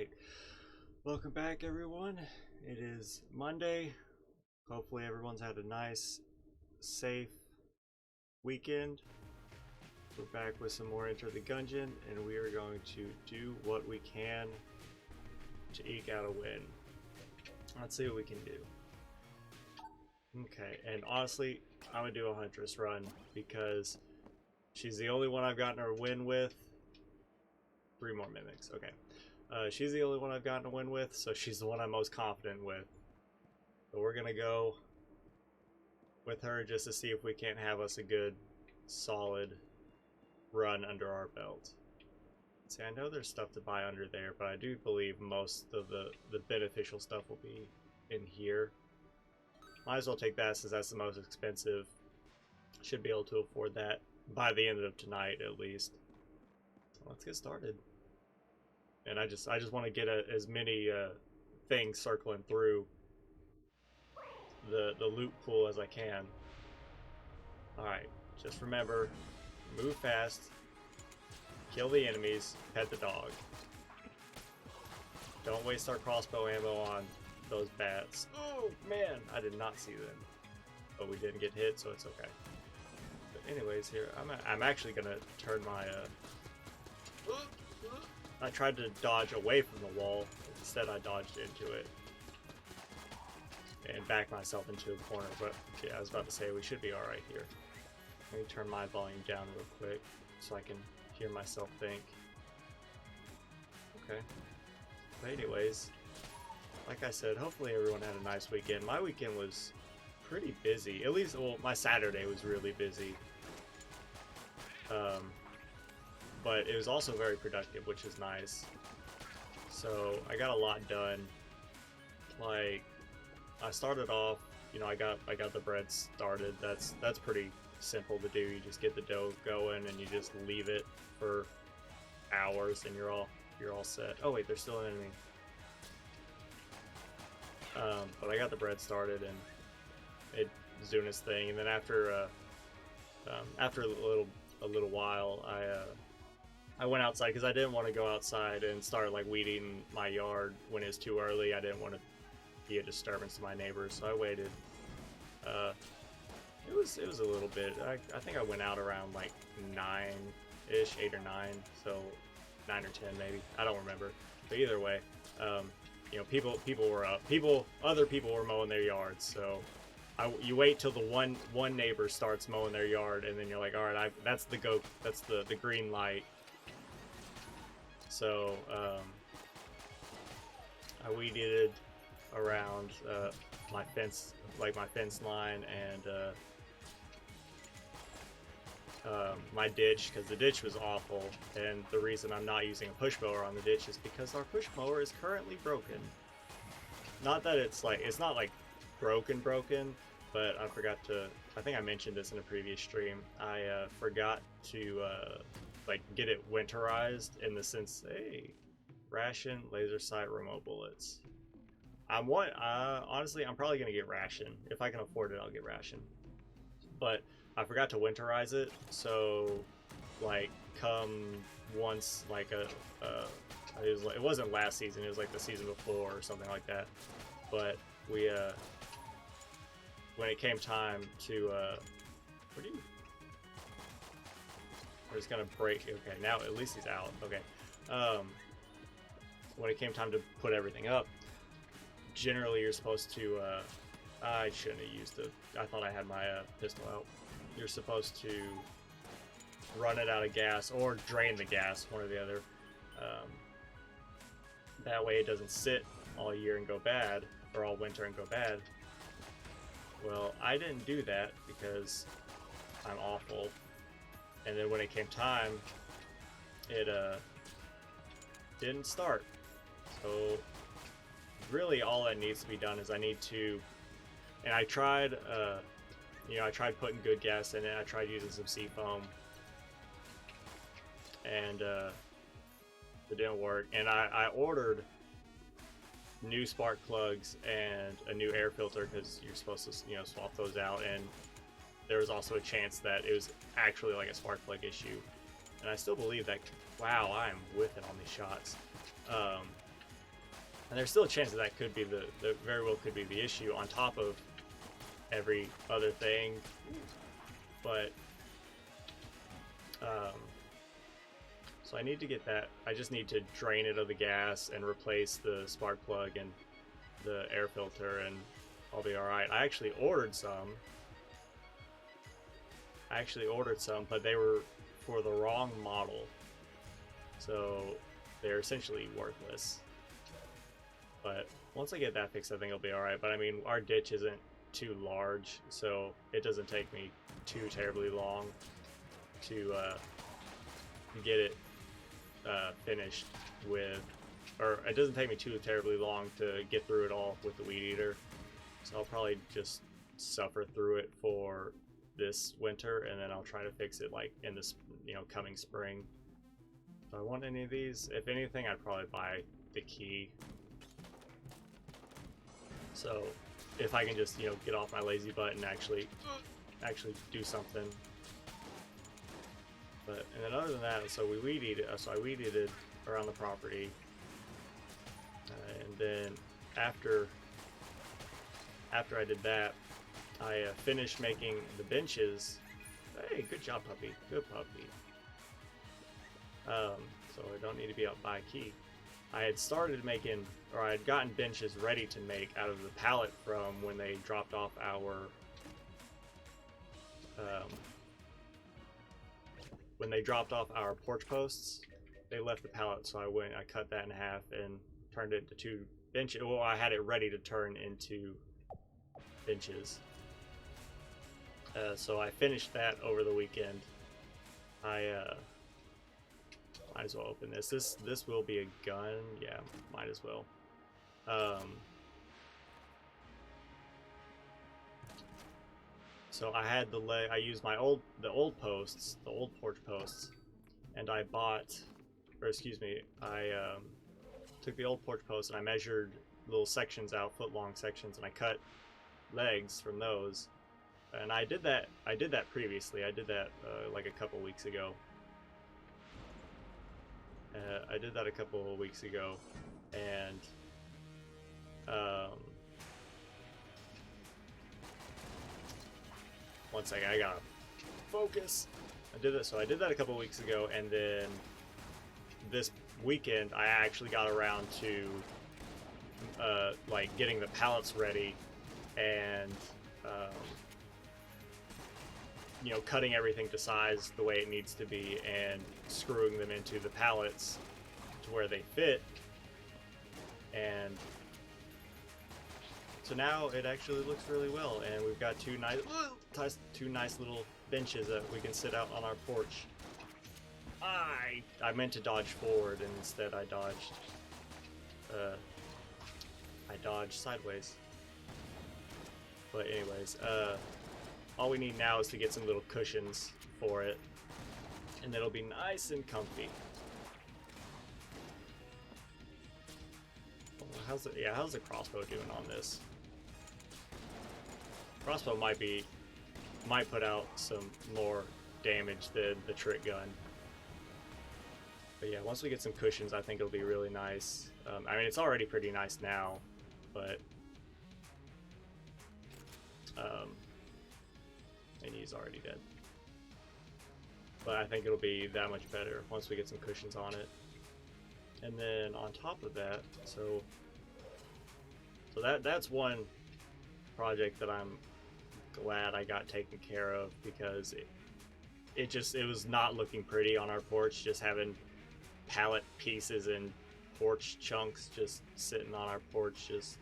Alright, welcome back everyone. It is Monday. Hopefully everyone's had a nice, safe weekend. We're back with some more Enter the Gungeon, and we are going to do what we can to eke out a win. Let's see what we can do. Okay, and honestly, I'm gonna do a Huntress run because she's the only one I've gotten her win with. 3 more mimics, okay. She's the only one I've gotten a win with, so she's the one I'm most confident with. So we're gonna go with her just to see if we can't have us a good, solid run under our belt. See, I know there's stuff to buy under there, but I do believe most of the beneficial stuff will be in here. Might as well take that since that's the most expensive. Should be able to afford that by the end of tonight at least. So let's get started. And I just want to get as many things circling through the loot pool as I can. Alright, just remember, move fast, kill the enemies, pet the dog. Don't waste our crossbow ammo on those bats. Oh man, I did not see them. But we didn't get hit, so it's okay. But anyways, here, I'm actually gonna turn my I tried to dodge away from the wall, instead I dodged into it and backed myself into a corner, but yeah, I was about to say we should be alright here. Let me turn my volume down real quick so I can hear myself think. Okay. But anyways, like I said, hopefully everyone had a nice weekend. My weekend was pretty busy, at least, well, my Saturday was really busy. But it was also very productive, which is nice. So I got a lot done. Like, I started off, you know, I got the bread started. That's pretty simple to do. You just get the dough going and you just leave it for hours and you're all set. Oh wait, there's still an enemy. But I got the bread started and it was doing its thing. And then after a little while, I went outside because I didn't want to go outside and start like weeding my yard when it's too early. I didn't want to be a disturbance to my neighbors, so I waited. It was a little bit. I think I went out around like 9-ish, 8 or 9, so 9 or 10 maybe. I don't remember. But either way, you know, people were up. Other people were mowing their yards, so you wait till the one neighbor starts mowing their yard, and then you're like, all right, that's the green light. So I weeded around my fence line and my ditch, because the ditch was awful, and the reason I'm not using a push mower on the ditch is because our push mower is currently broken. Not that it's not like broken, but I think I mentioned this in a previous stream. I forgot to like get it winterized, in the sense, hey, ration, laser sight, remote bullets. Honestly, I'm probably gonna get ration. If I can afford it, I'll get ration. But I forgot to winterize it, so like come once, like it wasn't last season, it was like the season before or something like that. But we when it came time to we're just gonna break. Okay, now at least he's out. Okay. When it came time to put everything up, generally you're supposed to I shouldn't have used it. I thought I had my pistol out. You're supposed to run it out of gas or drain the gas, one or the other. That way it doesn't sit all year and go bad, or all winter and go bad. Well, I didn't do that because I'm awful. And then when it came time, it didn't start. So really all that needs to be done is I need to, and I tried, you know, I tried putting good gas in it. I tried using some seafoam, and it didn't work. And I ordered new spark plugs and a new air filter, because you're supposed to, you know, swap those out, and there was also a chance that it was actually like a spark plug issue. And I still believe that. Wow, I am whiffing on these shots. And there's still a chance that could be the very well could be the issue on top of every other thing. But so I need to get that. I just need to drain it of the gas and replace the spark plug and the air filter, and I'll be alright. I actually ordered some. But they were for the wrong model. So they're essentially worthless. But once I get that fixed, I think it'll be alright. But I mean, our ditch isn't too large, so it doesn't take me too terribly long to get it finished with, or it doesn't take me too terribly long to get through it all with the weed eater. So I'll probably just suffer through it for this winter, and then I'll try to fix it like in this, coming spring. Do I want any of these? If anything, I'd probably buy the key. So if I can just, get off my lazy butt and actually do something. But, and then other than that, so we weed eated, so I weed eated around the property. And then after I did that, I finished making the benches. Hey, good job, puppy. Good puppy. So I don't need to be up by key. I had started making, or I had gotten benches ready to make out of the pallet from when they dropped off our porch posts. They left the pallet, so I cut that in half and turned it into 2 benches. Well, I had it ready to turn into benches. So I finished that over the weekend. I might as well open this. This will be a gun. Yeah, might as well. So I had I used the old posts, the old porch posts, and I took the old porch posts and I measured little sections out, foot-long sections, and I cut legs from those. And I did that previously. I did that like a couple weeks ago. And one second, I gotta focus. I did that a couple weeks ago, and then this weekend I actually got around to like getting the pallets ready and cutting everything to size the way it needs to be and screwing them into the pallets to where they fit. And so now it actually looks really well, and we've got two nice little benches that we can sit out on our porch. I meant to dodge forward, and instead I dodged sideways. But anyways, all we need now is to get some little cushions for it, and it'll be nice and comfy. How's the crossbow doing on this? Crossbow might put out some more damage than the trick gun. But yeah, once we get some cushions, I think it'll be really nice. I mean, it's already pretty nice now, but and he's already dead. But I think it'll be that much better once we get some cushions on it. And then on top of that, so that's one project that I'm glad I got taken care of, because it was not looking pretty on our porch, just having pallet pieces and porch chunks just sitting on our porch, just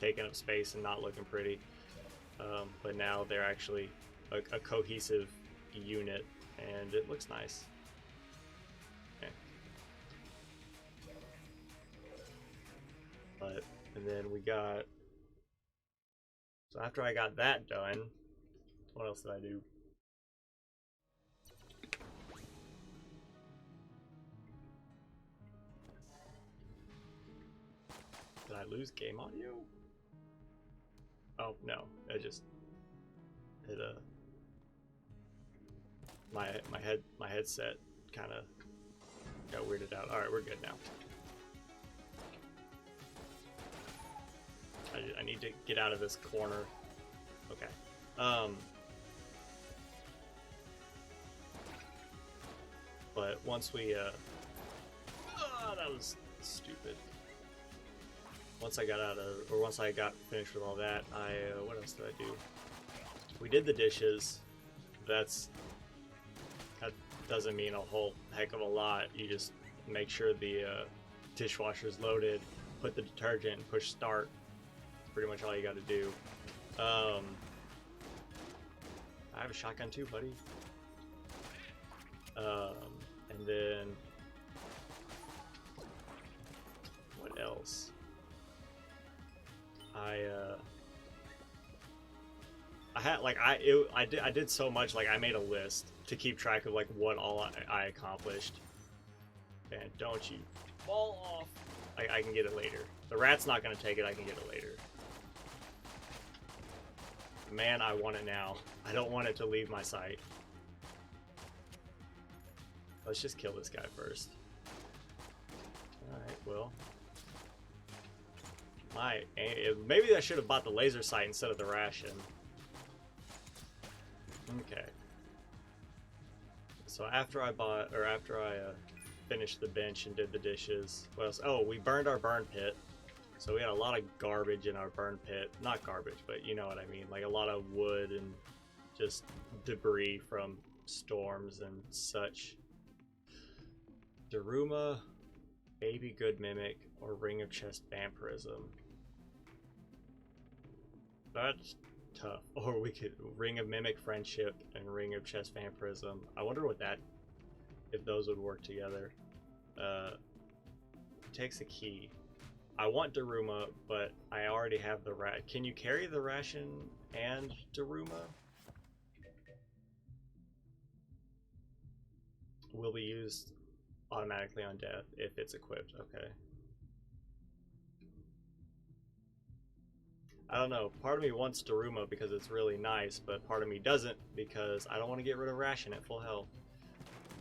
taking up space and not looking pretty. But now they're actually a cohesive unit, and it looks nice. Okay. And then we got, so after I got that done, what else did I do? Did I lose game audio? Oh no, I just hit my headset kind of got weirded out. All right, we're good now. I need to get out of this corner. Okay. But once we, oh, that was stupid. Once I got once I got finished with all that, what else did I do? We did the dishes. That doesn't mean a whole heck of a lot. You just make sure the dishwasher's loaded, put the detergent, and push start. Pretty much all you got to do. I have a shotgun too, buddy. And then what else? I had like I did so much, like I made a list to keep track of like what all I accomplished. And don't you fall off. I can get it later. The rat's not gonna take it, I can get it later. Man, I want it now. I don't want it to leave my sight. Let's just kill this guy first. Alright, well. Maybe I should have bought the laser sight instead of the ration. Okay. So after I finished the bench and did the dishes, what else? Oh, we burned our burn pit. So we had a lot of garbage in our burn pit. Not garbage, but you know what I mean. Like a lot of wood and just debris from storms and such. Daruma, Baby Good Mimic, or Ring of Chest Vampirism. That's tough. Or we could Ring of Mimic Friendship and Ring of Chest Vampirism. I wonder what if those would work together. Takes a key. I want Daruma, but I already have the rat. Can you carry the ration and Daruma? Will be used automatically on death if it's equipped. Okay. I don't know. Part of me wants Daruma because it's really nice, but part of me doesn't because I don't want to get rid of ration at full health.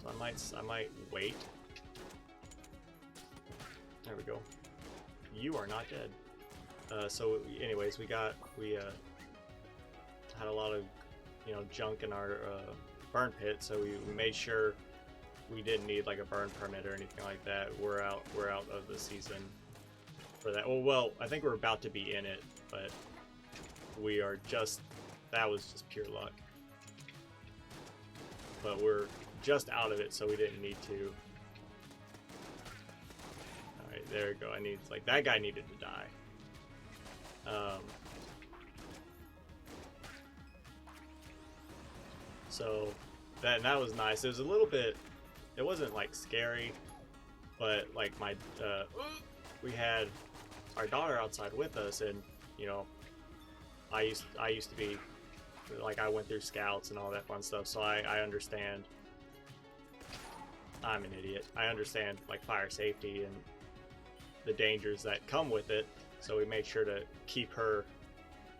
So I might wait. There we go. You are not dead. So anyways, we had a lot of junk in our burn pit, so we made sure we didn't need like a burn permit or anything like that. We're out of the season for that. Well, I think we're about to be in it, but that was just pure luck. But we're just out of it, so we didn't need to. Alright, there we go. That guy needed to die. So that was nice. It was a little bit, it wasn't like scary, but like we had our daughter outside with us, and I used to be like, I went through scouts and all that fun stuff, so I understand. I'm an idiot. I understand like fire safety and the dangers that come with it, so we made sure to keep her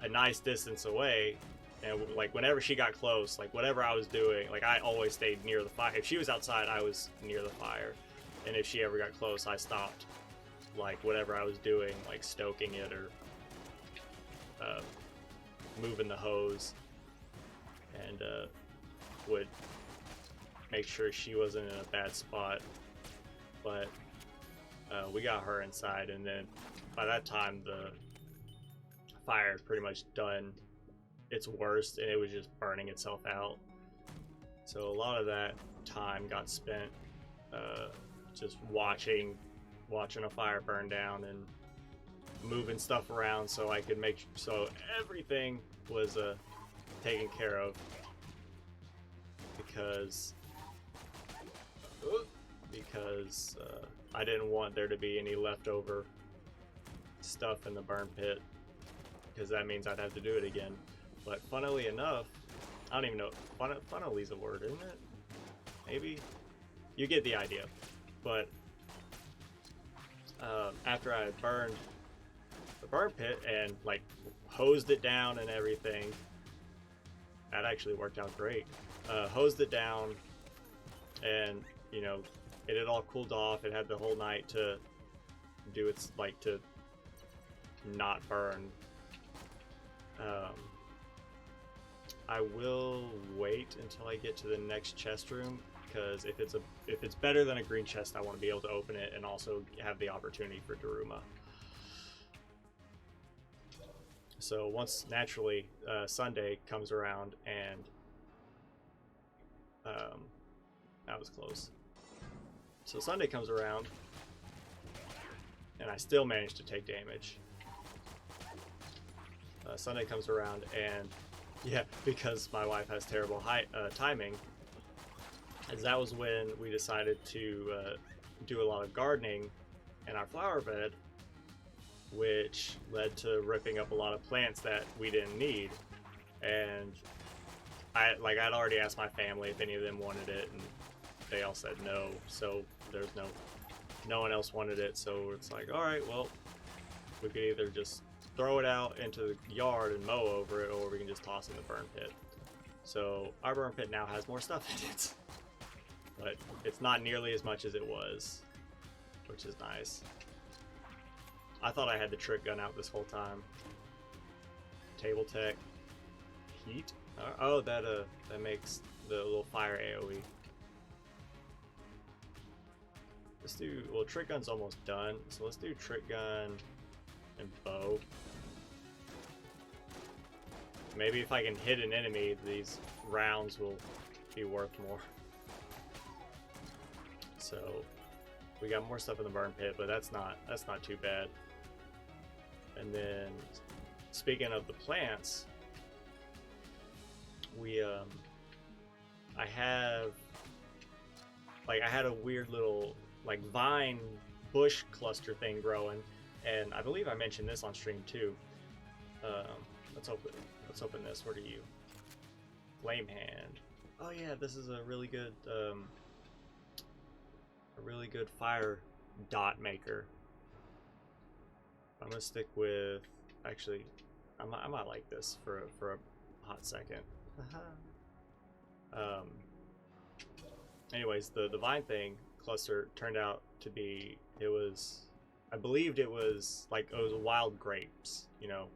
a nice distance away. And like whenever she got close, like whatever I was doing, like I always stayed near the fire. If she was outside, I was near the fire, and if she ever got close, I stopped like whatever I was doing, like stoking it or moving the hose, and would make sure she wasn't in a bad spot. But we got her inside, and then by that time the fire had pretty much done its worst, and it was just burning itself out. So a lot of that time got spent just watching a fire burn down and moving stuff around, so I could make so everything was taken care of, because I didn't want there to be any leftover stuff in the burn pit, because that means I'd have to do it again. But funnily enough, I don't even know. Funnily a word, isn't it? Maybe? You get the idea. But after I burned the burn pit and like hosed it down and everything, that actually worked out great. Hosed it down, and it had all cooled off. It had the whole night to do its to not burn. I will wait until I get to the next chest room, because if it's better than a green chest, I want to be able to open it and also have the opportunity for Daruma. So once naturally Sunday comes around, and that was close. So Sunday comes around, and I still manage to take damage. Sunday comes around, and yeah, because my wife has terrible timing, as that was when we decided to do a lot of gardening in our flower bed, which led to ripping up a lot of plants that we didn't need. And I'd already asked my family if any of them wanted it, and they all said no. So there's no one else wanted it. So it's like, all right, well, we could either just throw it out into the yard and mow over it, or we can just toss it in the burn pit. So our burn pit now has more stuff in it, but it's not nearly as much as it was, which is nice. I thought I had the trick gun out this whole time. Table tech, heat. Oh, that makes the little fire AOE. Let's do, well, trick gun's almost done, so let's do trick gun and bow. Maybe if I can hit an enemy, these rounds will be worth more. So we got more stuff in the burn pit, but that's not too bad. And then, speaking of the plants, we I had a weird little like vine bush cluster thing growing, and I believe I mentioned this on stream too. Let's open this. Where do you? Flame hand. Oh yeah, this is a really good fire dot maker. I'm gonna stick with, actually, I might like this for a hot second. Anyways, the vine thing cluster turned out to be, I believed it was wild grapes. You know,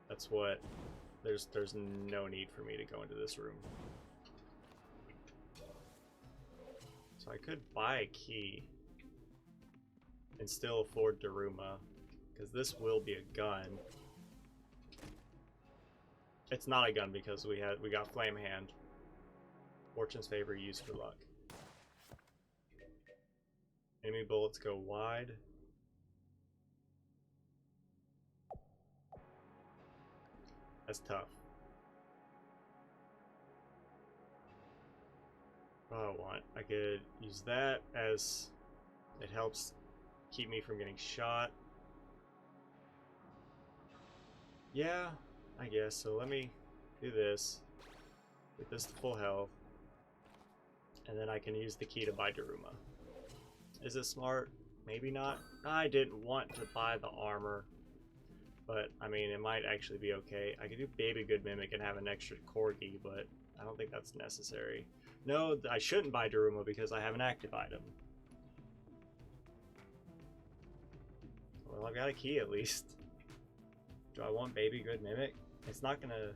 that's what. There's no need for me to go into this room. So I could buy a key and still afford Daruma, because this will be a gun. It's not a gun because we got Flame Hand. Fortune's favor used for luck. Enemy bullets go wide. That's tough. What do I want? I could use that as it helps keep me from getting shot. Yeah, I guess. So let me do this. Get this to full health. And then I can use the key to buy Daruma. Is it smart? Maybe not. I didn't want to buy the armor. But, I mean, it might actually be okay. I could do Baby Good Mimic and have an extra Corgi, but I don't think that's necessary. No, I shouldn't buy Daruma because I have an active item. Well, I've got a key at least. Do I want Baby Good Mimic? It's not gonna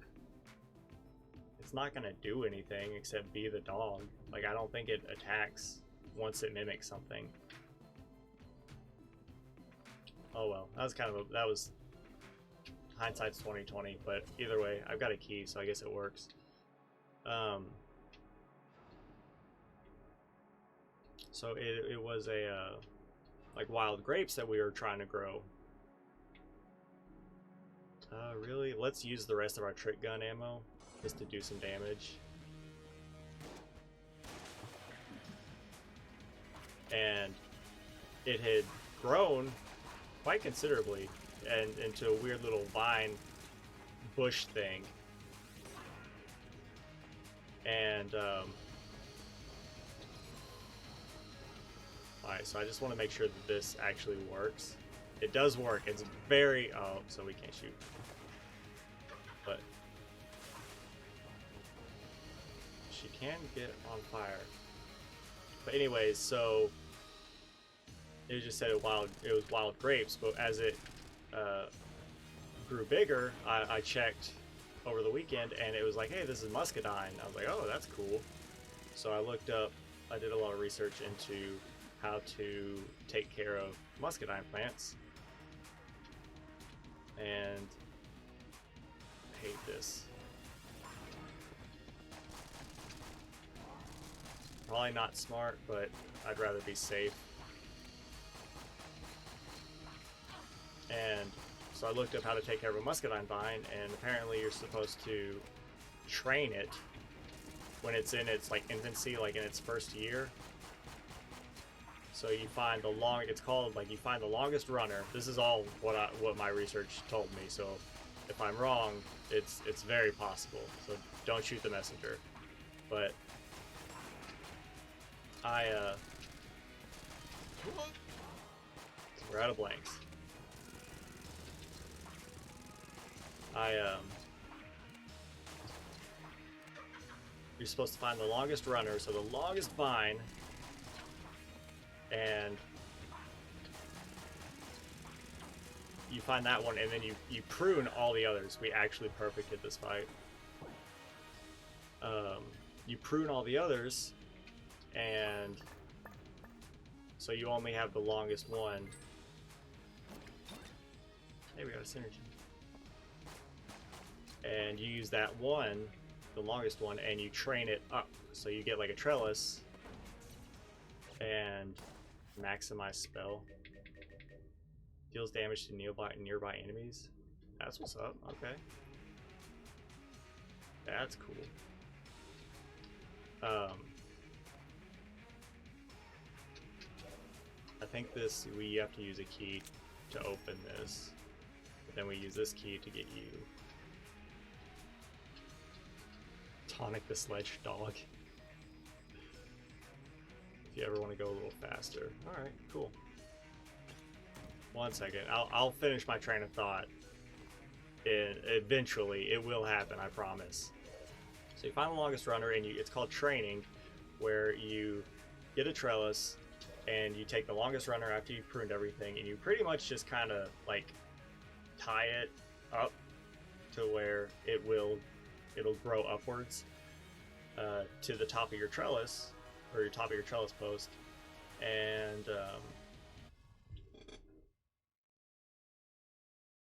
do anything except be the dog. Like, I don't think it attacks once it mimics something. Oh well, that was hindsight's 20/20, but either way, I've got a key, so I guess it works. So it was a like wild grapes that we were trying to grow. Really? Let's use the rest of our trick gun ammo just to do some damage. And it had grown quite considerably and into a weird little vine bush thing. And alright, so I just want to make sure that this actually works. It does work. It's very... oh, so we can't shoot. But she can get on fire. But anyways, so it just said it was wild grapes, but as it grew bigger, I checked over the weekend, and it was like, hey, this is muscadine. I was like, oh, that's cool. So I looked up, I did a lot of research into how to take care of muscadine plants, and I hate this. Probably not smart, but I'd rather be safe. And so I looked up how to take care of a muscadine vine, and apparently you're supposed to train it when it's in its like infancy, like in its first year. So you find it's called like, you find the longest runner. This is all what my research told me. So if I'm wrong, it's very possible. So don't shoot the messenger. But we're out of blanks. You're supposed to find the longest runner, so the longest vine, and you find that one, and then you prune all the others. We actually perfected this fight. You prune all the others, and so you only have the longest one. Hey, we got a synergy. And you use that one, the longest one, and you train it up. So you get like a trellis and maximize spell. Deals damage to nearby enemies. That's what's up. Okay. That's cool. I think we have to use a key to open this. But then we use this key to get you. Tonic the Sledge Dog. If you ever want to go a little faster. Alright, cool. One second. I'll finish my train of thought. Eventually, it will happen, I promise. So you find the longest runner, and it's called training, where you get a trellis, and you take the longest runner after you've pruned everything, and you pretty much just kind of like tie it up to where it'll grow upwards to the top of your trellis, or your top of your trellis post, and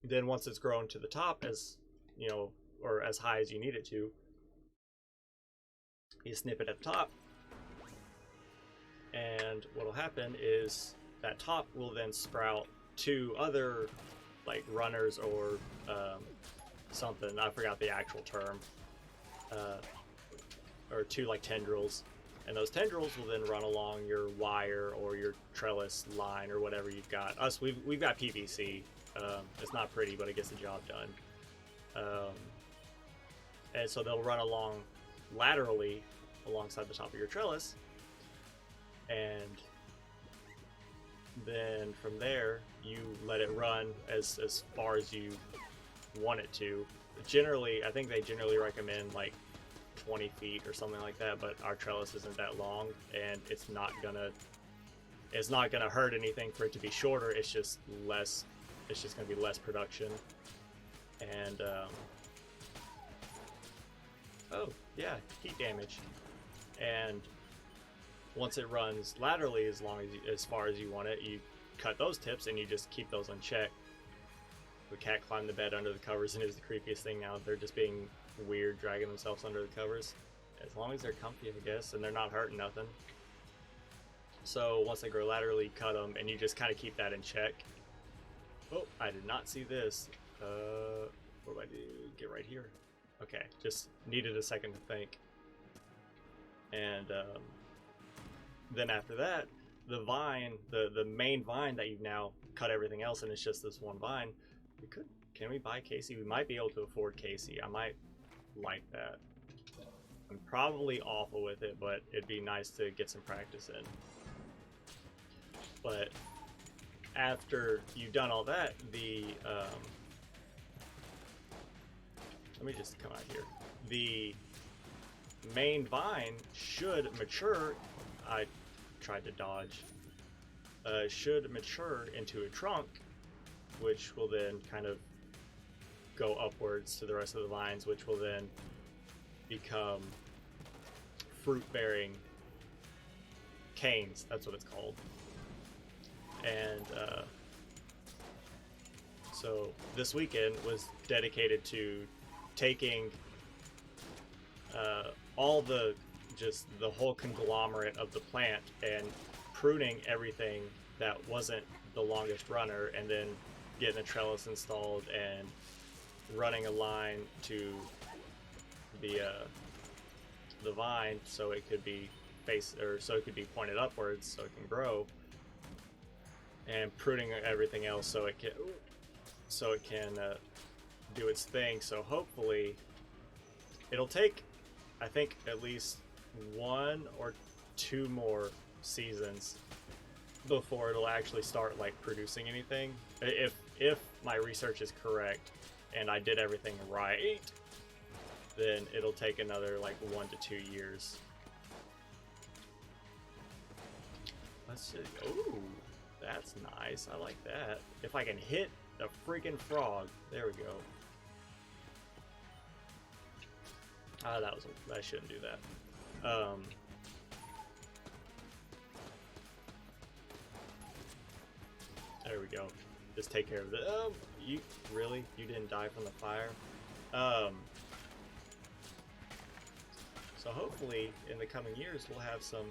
then once it's grown to the top, as you know, or as high as you need it to, you snip it at the top, and what'll happen is that top will then sprout two other like runners or something. I forgot the actual term. Or two like tendrils, and those tendrils will then run along your wire or your trellis line or whatever you've got. We've got PVC. It's not pretty, but it gets the job done. And so they'll run along laterally alongside the top of your trellis, and then from there you let it run as far as you want it to. Generally, I think they generally recommend like 20 feet or something like that, but our trellis isn't that long, and it's not gonna hurt anything for it to be shorter. It's just gonna be less production. And oh yeah, heat damage. And once it runs laterally as far as you want it, you cut those tips and you just keep those unchecked. The cat climbed the bed under the covers and is the creepiest thing now. They're just being weird, dragging themselves under the covers. As long as they're comfy, I guess, and they're not hurting nothing. So once they grow laterally, you cut them, and you just kind of keep that in check. Oh, I did not see this. What do I do? Get right here. Okay, just needed a second to think. And then after that, the vine, the main vine that you've now cut everything else, and it's just this one vine. Can we buy Casey? We might be able to afford Casey. I might like that. I'm probably awful with it, but it'd be nice to get some practice in. But after you've done all that, let me just come out here. The main vine should mature. I tried to dodge. Should mature into a trunk, which will then kind of go upwards to the rest of the vines, which will then become fruit-bearing canes. That's what it's called. And so this weekend was dedicated to taking all the whole conglomerate of the plant and pruning everything that wasn't the longest runner, and then getting a trellis installed and running a line to the vine so it could be pointed upwards so it can grow, and pruning everything else so it can do its thing. So hopefully it'll take, I think, at least 1 or 2 more seasons before it'll actually start like producing anything. If my research is correct and I did everything right, then it'll take another like 1 to 2 years. Let's see. Ooh, that's nice. I like that. If I can hit the freaking frog. There we go. Ah, I shouldn't do that. There we go. Just take care of it. You didn't die from the fire? So hopefully in the coming years we'll have some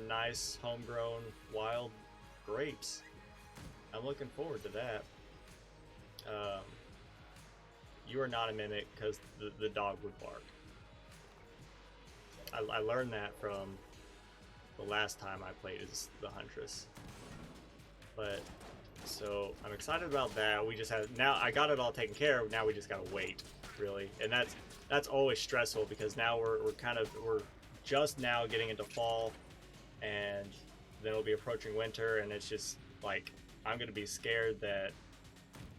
nice homegrown wild grapes. I'm looking forward to that. You are not a mimic because the dog would bark. I learned that from the last time I played as the Huntress. But so I'm excited about that. We just have now. I got it all taken care of. Now we just gotta wait, really, and that's always stressful because now we're just now getting into fall, and then it'll be approaching winter, and it's just like I'm gonna be scared that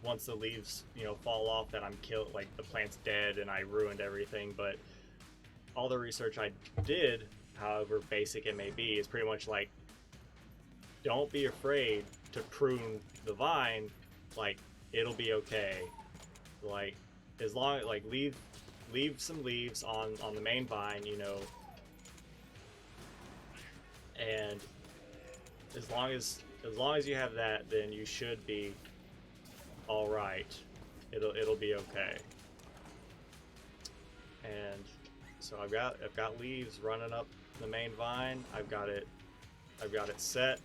once the leaves fall off that I'm killed, like the plant's dead and I ruined everything. But all the research I did, however basic it may be, is pretty much like, don't be afraid to prune the vine. Like, it'll be okay. Like, as long like leave some leaves on the main vine, and as long as you have that, then you should be all right. It'll be okay. And so I've got leaves running up the main vine. I've got it set.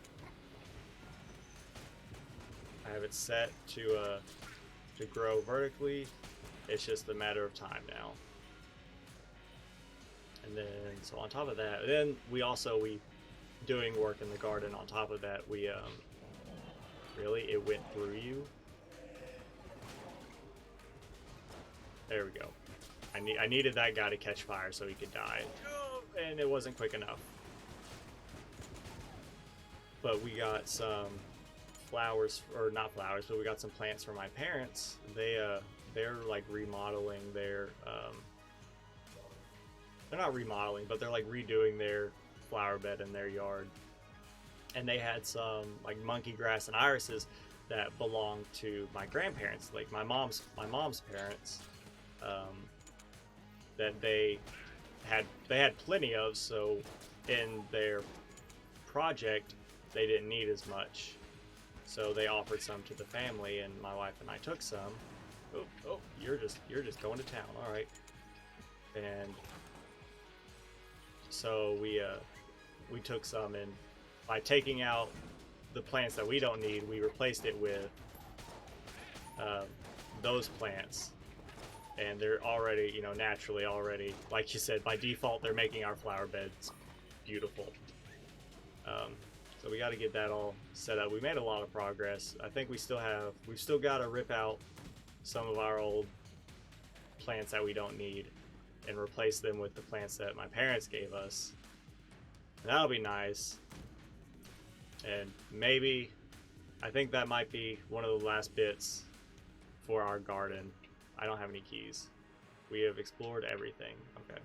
I have it set to grow vertically. It's just a matter of time now. And then so on top of that, then we doing work in the garden. On top of that, we really, it went through you. There we go. I needed that guy to catch fire so he could die, and it wasn't quick enough. But we got some flowers, or not flowers, but we got some plants from my parents. They're like remodeling their they're not remodeling, but they're like redoing their flower bed in their yard. And they had some like monkey grass and irises that belonged to my grandparents, like my mom's parents, that they had plenty of, so in their project they didn't need as much. So they offered some to the family, and my wife and I took some. Oh, you're just going to town, all right. And so we took some, and by taking out the plants that we don't need, we replaced it with those plants, and they're already, naturally already, like you said, by default, they're making our flower beds beautiful. So we got to get that all set up. We made a lot of progress. I think we've still got to rip out some of our old plants that we don't need and replace them with the plants that my parents gave us. And that'll be nice. And maybe, I think that might be one of the last bits for our garden. I don't have any keys. We have explored everything. Okay.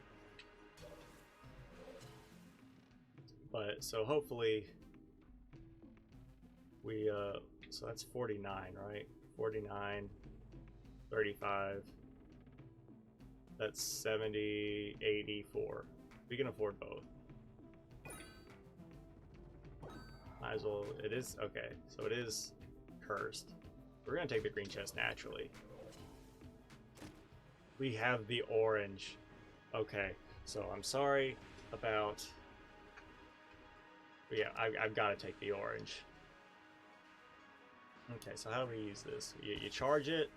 But, so hopefully, so that's 49, right? 49, 35. That's 70, 84. We can afford both. Might as well. It is okay. So it is cursed. We're gonna take the green chest naturally. We have the orange. Okay, so I'm sorry about. But yeah, I've got to take the orange. Okay, so how do we use this? You charge it,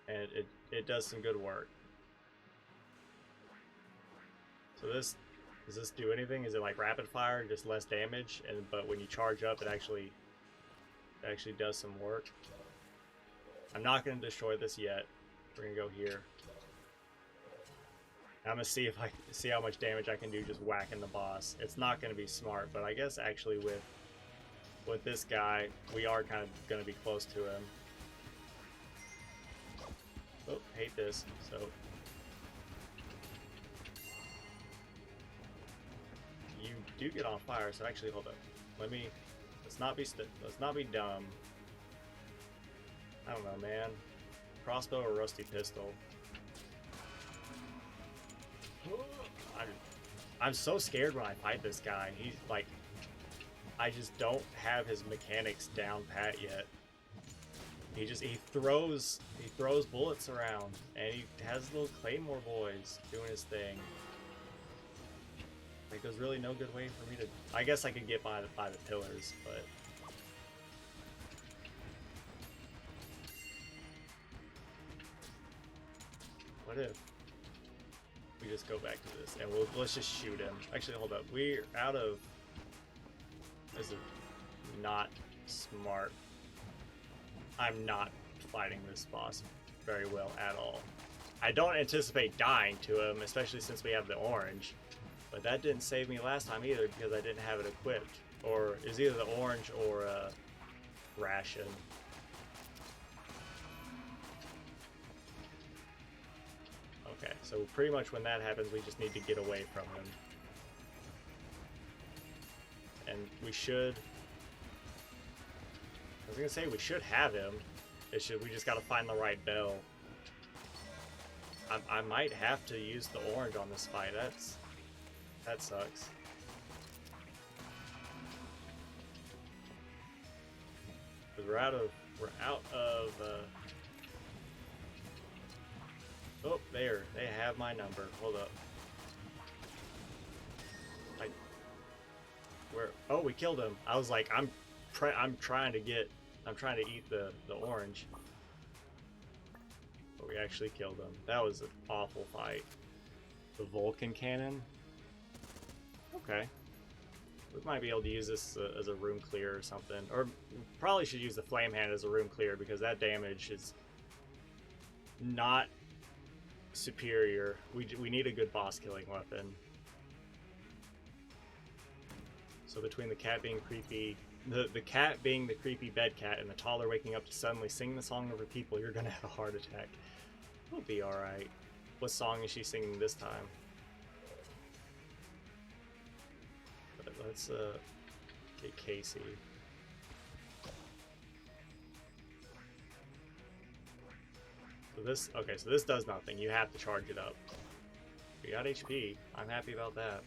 and it does some good work. So this, does this do anything? Is it like rapid fire, just less damage? But when you charge up, it actually does some work. I'm not going to destroy this yet. We're going to go here. I'm going to see if I see how much damage I can do just whacking the boss. It's not going to be smart, but I guess actually with this guy, we are kind of going to be close to him. Oh, hate this. So you do get on fire. So actually, hold up. Let's not be dumb. I don't know, man. Crossbow or rusty pistol? I'm so scared when I fight this guy. He's like, I just don't have his mechanics down pat yet. He throws bullets around, and he has little claymore boys doing his thing. Like, there's really no good way for me to. I guess I could get by the pillars, but. What if we just go back to this and let's just shoot him? Actually, hold up. We're out of. This is not smart. I'm not fighting this boss very well at all. I don't anticipate dying to him, especially since we have the orange. But that didn't save me last time either because I didn't have it equipped. Or is either the orange or a ration. Okay, so pretty much when that happens, we just need to get away from him. And we should. I was gonna say we should have him. We just gotta find the right bell. I might have to use the orange on this fight. That sucks. Cause we're out of. Oh, there. They have my number. Hold up. Oh, we killed him. I was like, I'm trying to eat the orange. But we actually killed him. That was an awful fight. The Vulcan cannon. Okay. We might be able to use this as a room clear or something. Or probably should use the flame hand as a room clear because that damage is not superior. We need a good boss killing weapon. So between the cat being creepy, the cat being the creepy bed cat, and the toddler waking up to suddenly sing the song over people, you're gonna have a heart attack. We'll be alright. What song is she singing this time? But let's get Casey. So this does nothing. You have to charge it up. We got HP. I'm happy about that.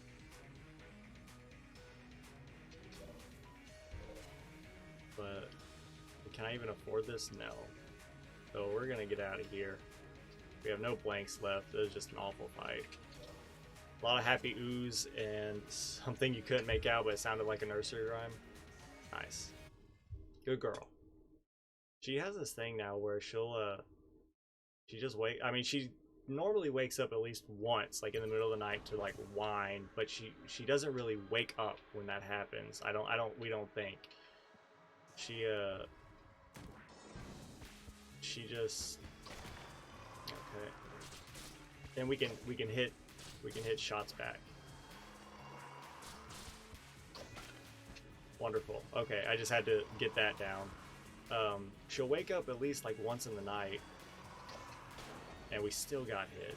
But can I even afford this? No. So we're gonna get out of here. We have no blanks left. It was just an awful fight. A lot of happy ooze and something you couldn't make out, but it sounded like a nursery rhyme. Nice. Good girl. She has this thing now where she just she normally wakes up at least once, like in the middle of the night, to like whine, but she doesn't really wake up when that happens. We don't think. She just okay. Then we can hit shots back. Wonderful. Okay, I just had to get that down. She'll wake up at least like once in the night, and we still got hit.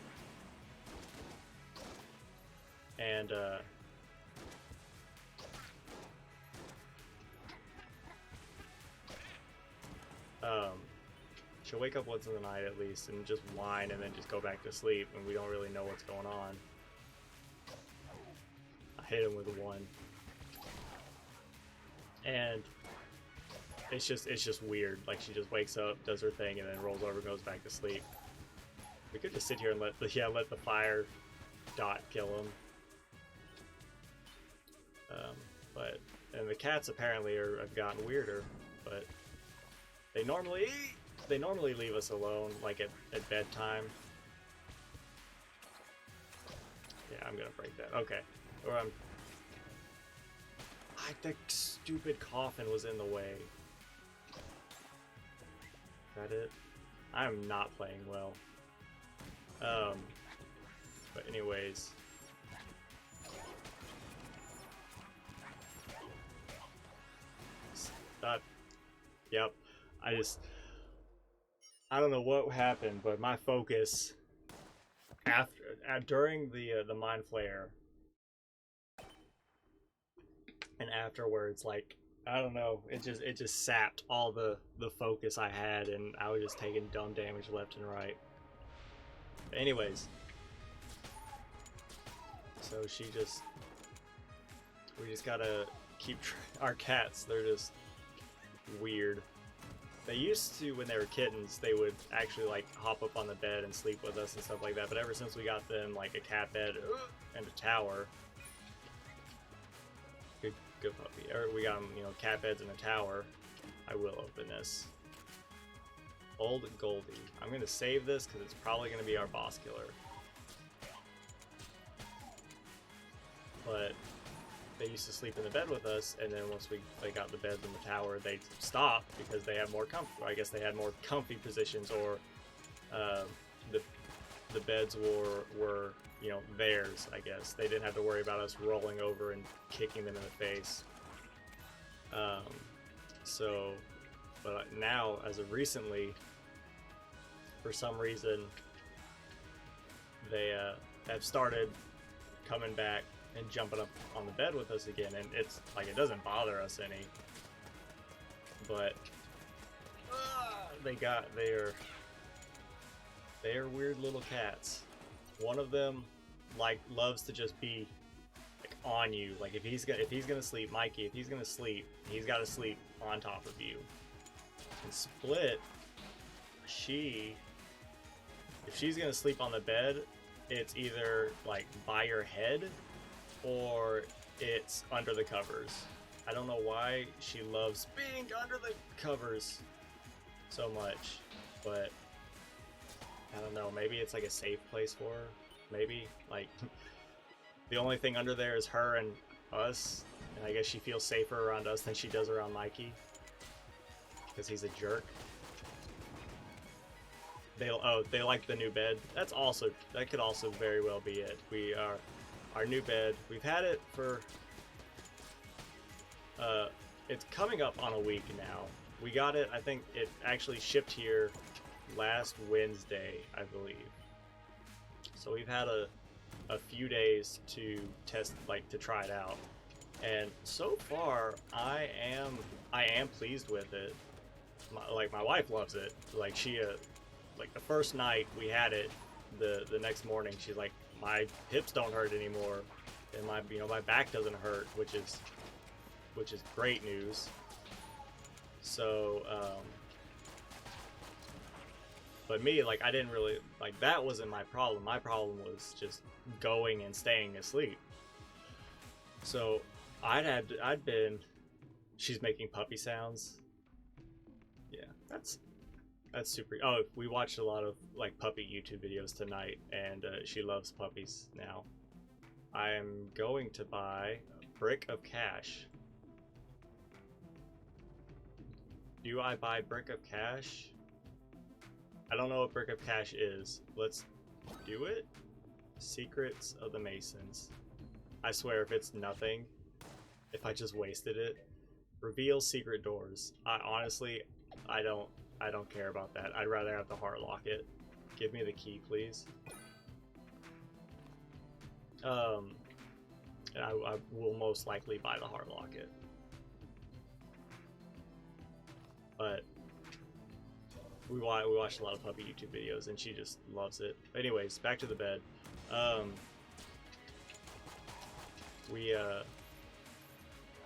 And She'll wake up once in the night at least and just whine and then just go back to sleep, and we don't really know what's going on. I hit him with one. And it's just weird. Like, she just wakes up, does her thing, and then rolls over and goes back to sleep. We could just sit here and let the fire dot kill him. And the cats apparently have gotten weirder, but they normally leave us alone, like at bedtime. Yeah, I'm gonna break that. Okay. Or the stupid coffin was in the way. Is that it? I'm not playing well. But anyways. Yep. I don't know what happened, but my focus during the mind flare and afterwards, like, I don't know, it just sapped all the focus I had, and I was just taking dumb damage left and right. But anyways, so we just gotta keep our cats. They're just weird. They used to, when they were kittens, they would actually like hop up on the bed and sleep with us and stuff like that, but ever since we got them like a cat bed and a tower, good puppy, or we got them, you know, cat beds and a tower. I will open this. Old Goldie. I'm gonna save this because it's probably gonna be our boss killer. But they used to sleep in the bed with us, and then once they got the beds in the tower, they stopped because they had more comfy. I guess they had more comfy positions, or the beds were you know, theirs. I guess they didn't have to worry about us rolling over and kicking them in the face. But now, as of recently, for some reason, they have started coming back and jumping up on the bed with us again, and it's like, it doesn't bother us any, but they are weird little cats. One of them loves to just be like on you. Like, if he's gonna sleep, Mikey, if he's gonna sleep, he's got to sleep on top of you. And Split, if she's gonna sleep on the bed, it's either like by your head or it's under the covers. I don't know why she loves being under the covers so much, but I don't know, maybe it's like a safe place for her. Maybe, like, the only thing under there is her and us, and I guess she feels safer around us than she does around Mikey, because he's a jerk. They like the new bed. That could also very well be it. Our new bed, we've had it for, it's coming up on a week now. We got it, I think it actually shipped here last Wednesday, I believe. So we've had a few days to test, like, to try it out. And so far, I am pleased with it. My wife loves it. Like, she, like, the first night we had it, the next morning, she's like, my hips don't hurt anymore, and my back doesn't hurt, which is great news. So, but me, like, I didn't really, like, that wasn't my problem. My problem was just going and staying asleep. So she's making puppy sounds. Yeah, that's super. Oh, we watched a lot of, like, puppy YouTube videos tonight, and she loves puppies now. I am going to buy a brick of cash. Do I buy brick of cash? I don't know what brick of cash is. Let's do it. Secrets of the Masons. I swear, if it's nothing, if I just wasted it. Reveal secret doors. Honestly, I don't care about that. I'd rather have the heart locket. Give me the key, please. And I will most likely buy the heart locket. But we watched a lot of puppy YouTube videos, and she just loves it. Anyways, back to the bed.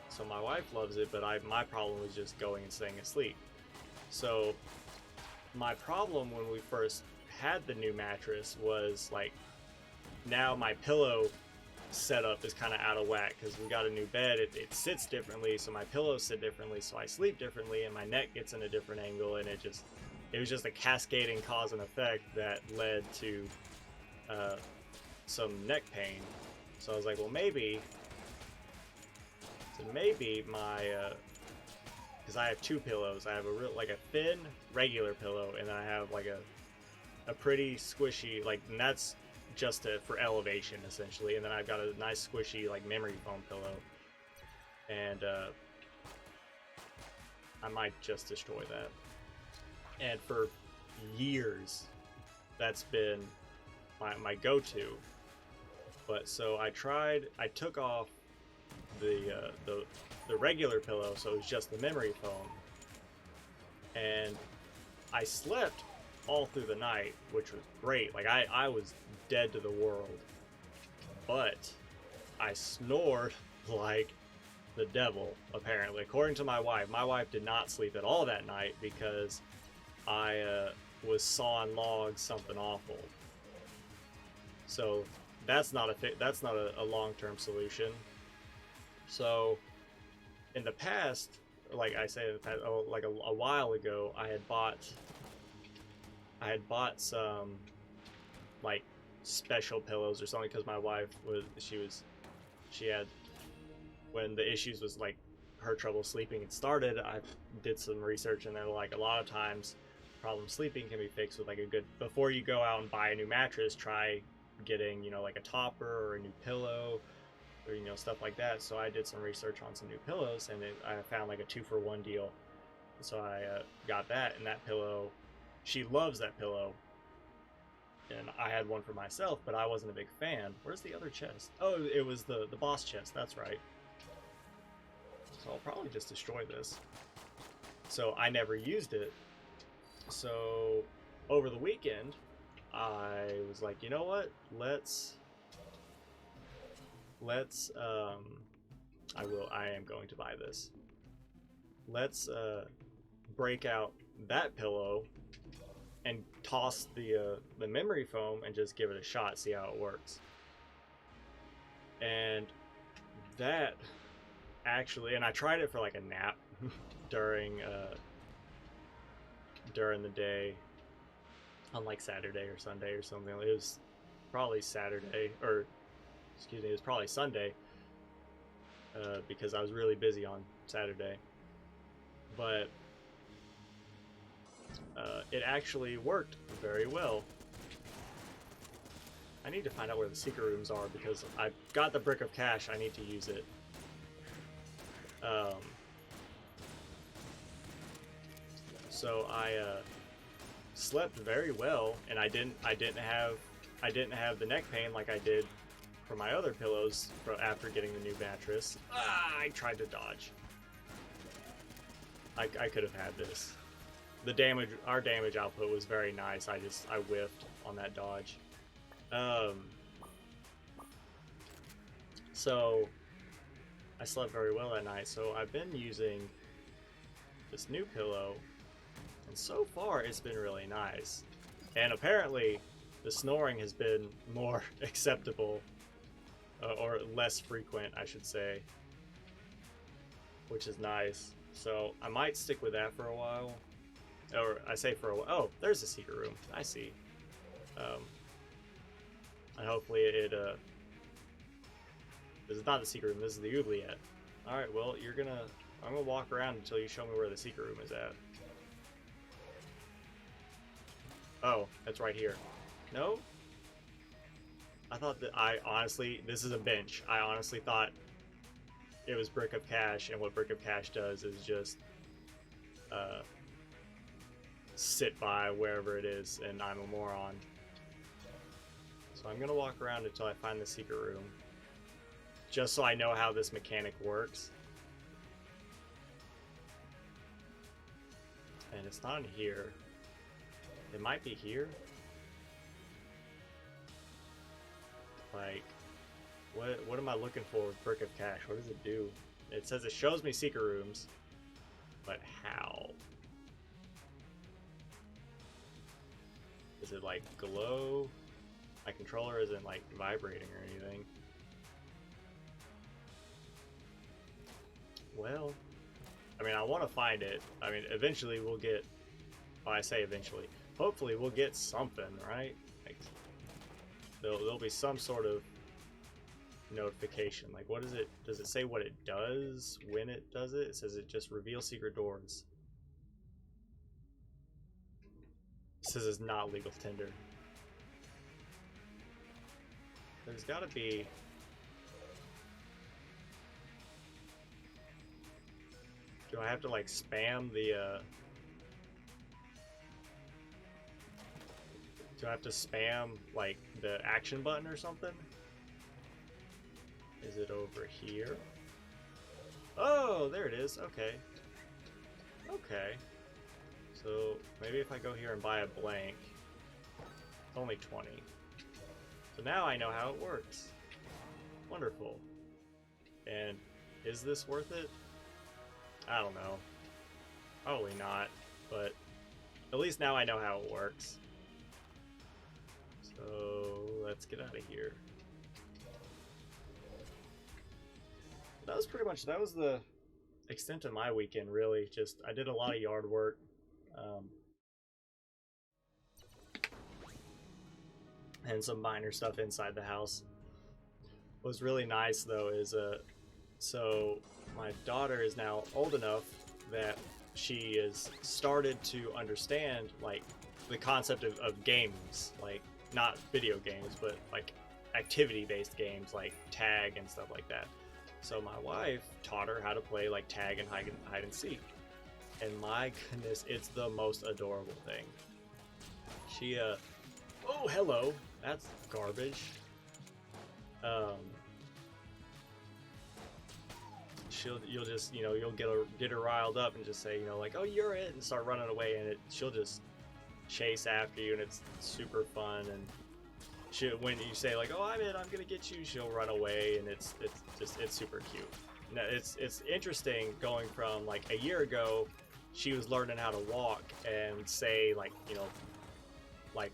So my wife loves it, but my problem was just going and staying asleep. So my problem when we first had the new mattress was like, now my pillow setup is kind of out of whack because we got a new bed. It sits differently, so my pillows sit differently, so I sleep differently, and my neck gets in a different angle, and it was just a cascading cause and effect that led to some neck pain. So I was like, well, maybe my because I have two pillows. I have a thin regular pillow, and then I have like a pretty squishy, like, and that's just for elevation essentially, and then I've got a nice squishy like memory foam pillow, and I might just destroy that. And for years that's been my go-to. But so I took off the regular pillow, so it was just the memory foam, and I slept all through the night, which was great. Like, I was dead to the world, but I snored like the devil, apparently, according to my wife. My wife did not sleep at all that night because I was sawing logs something awful. So that's not a long-term solution. So in the past, like I say, like a while ago, I had bought some like special pillows or something, because my wife she had, when the issues was like her trouble sleeping had started, I did some research, and then like a lot of times problem sleeping can be fixed with like before you go out and buy a new mattress, try getting, you know, like a topper or a new pillow, or, you know, stuff like that. So I did some research on some new pillows, and I found like a 2-for-1 deal. So I got that, and that pillow, she loves that pillow, and I had one for myself, but I wasn't a big fan. Where's the other chest? Oh, it was the boss chest, that's right. So I'll probably just destroy this. So I never used it. So over the weekend, I was like, you know what? I am going to buy this. Let's break out that pillow and toss the memory foam and just give it a shot, see how it works. And that actually, and I tried it for like a nap during the day on like Saturday or Sunday or something. It was probably Saturday, or excuse me, it was probably Sunday, because I was really busy on Saturday. But it actually worked very well. I need to find out where the secret rooms are, because I've got the brick of cash. I need to use it. So I slept very well, and I didn't have the neck pain like I did for my other pillows after getting the new mattress. I tried to dodge. I could have had this. Our damage output was very nice. I whiffed on that dodge. So I slept very well that night. So I've been using this new pillow, and so far it's been really nice. And apparently the snoring has been more acceptable, or less frequent, I should say, which is nice. So I might stick with that for a while. Or I say for a while. Oh, there's a secret room. I see. And hopefully this is not the secret room. This is the oubliette. All right. Well, I'm gonna walk around until you show me where the secret room is at. Oh, that's right here. No? I thought that this is a bench. I honestly thought it was Brick of Cash, and what Brick of Cash does is just sit by wherever it is, and I'm a moron. So I'm gonna walk around until I find the secret room, just so I know how this mechanic works. And it's not in here. It might be here. Like, what am I looking for with Brick of Cash? What does it do? It says it shows me secret rooms, but how? Is it like glow? My controller isn't like vibrating or anything. Well, I mean, I want to find it. I mean, eventually we'll get, well, I say eventually, hopefully we'll get something, right? Like, there'll be some sort of notification. Like, what is it? Does it say what it does when it does it? It says it just reveals secret doors. It says it's not legal tender. There's gotta be... Do I have to like spam the do I have to spam like the action button or something? Is it over here? Oh, there it is. Okay. Okay. So maybe if I go here and buy a blank, it's only 20. So now I know how it works. Wonderful. And is this worth it? I don't know. Probably not, but at least now I know how it works. So let's get out of here. That was pretty much, that was the extent of my weekend, really. Just, I did a lot of yard work. And some minor stuff inside the house. What was really nice though is, so my daughter is now old enough that she has started to understand like the concept of games, like not video games, but like activity-based games like tag and stuff like that. So my wife taught her how to play like tag and hide and seek. And my goodness, it's the most adorable thing. She, oh, hello. That's garbage. You'll just, you know, you'll get her riled up and just say, you know, like, oh, you're it, and start running away, and she'll just chase after you, and it's super fun. And when you say like, oh, I'm it, I'm gonna get you, she'll run away, and it's super cute. Now, it's interesting going from like a year ago, she was learning how to walk and say like, you know, like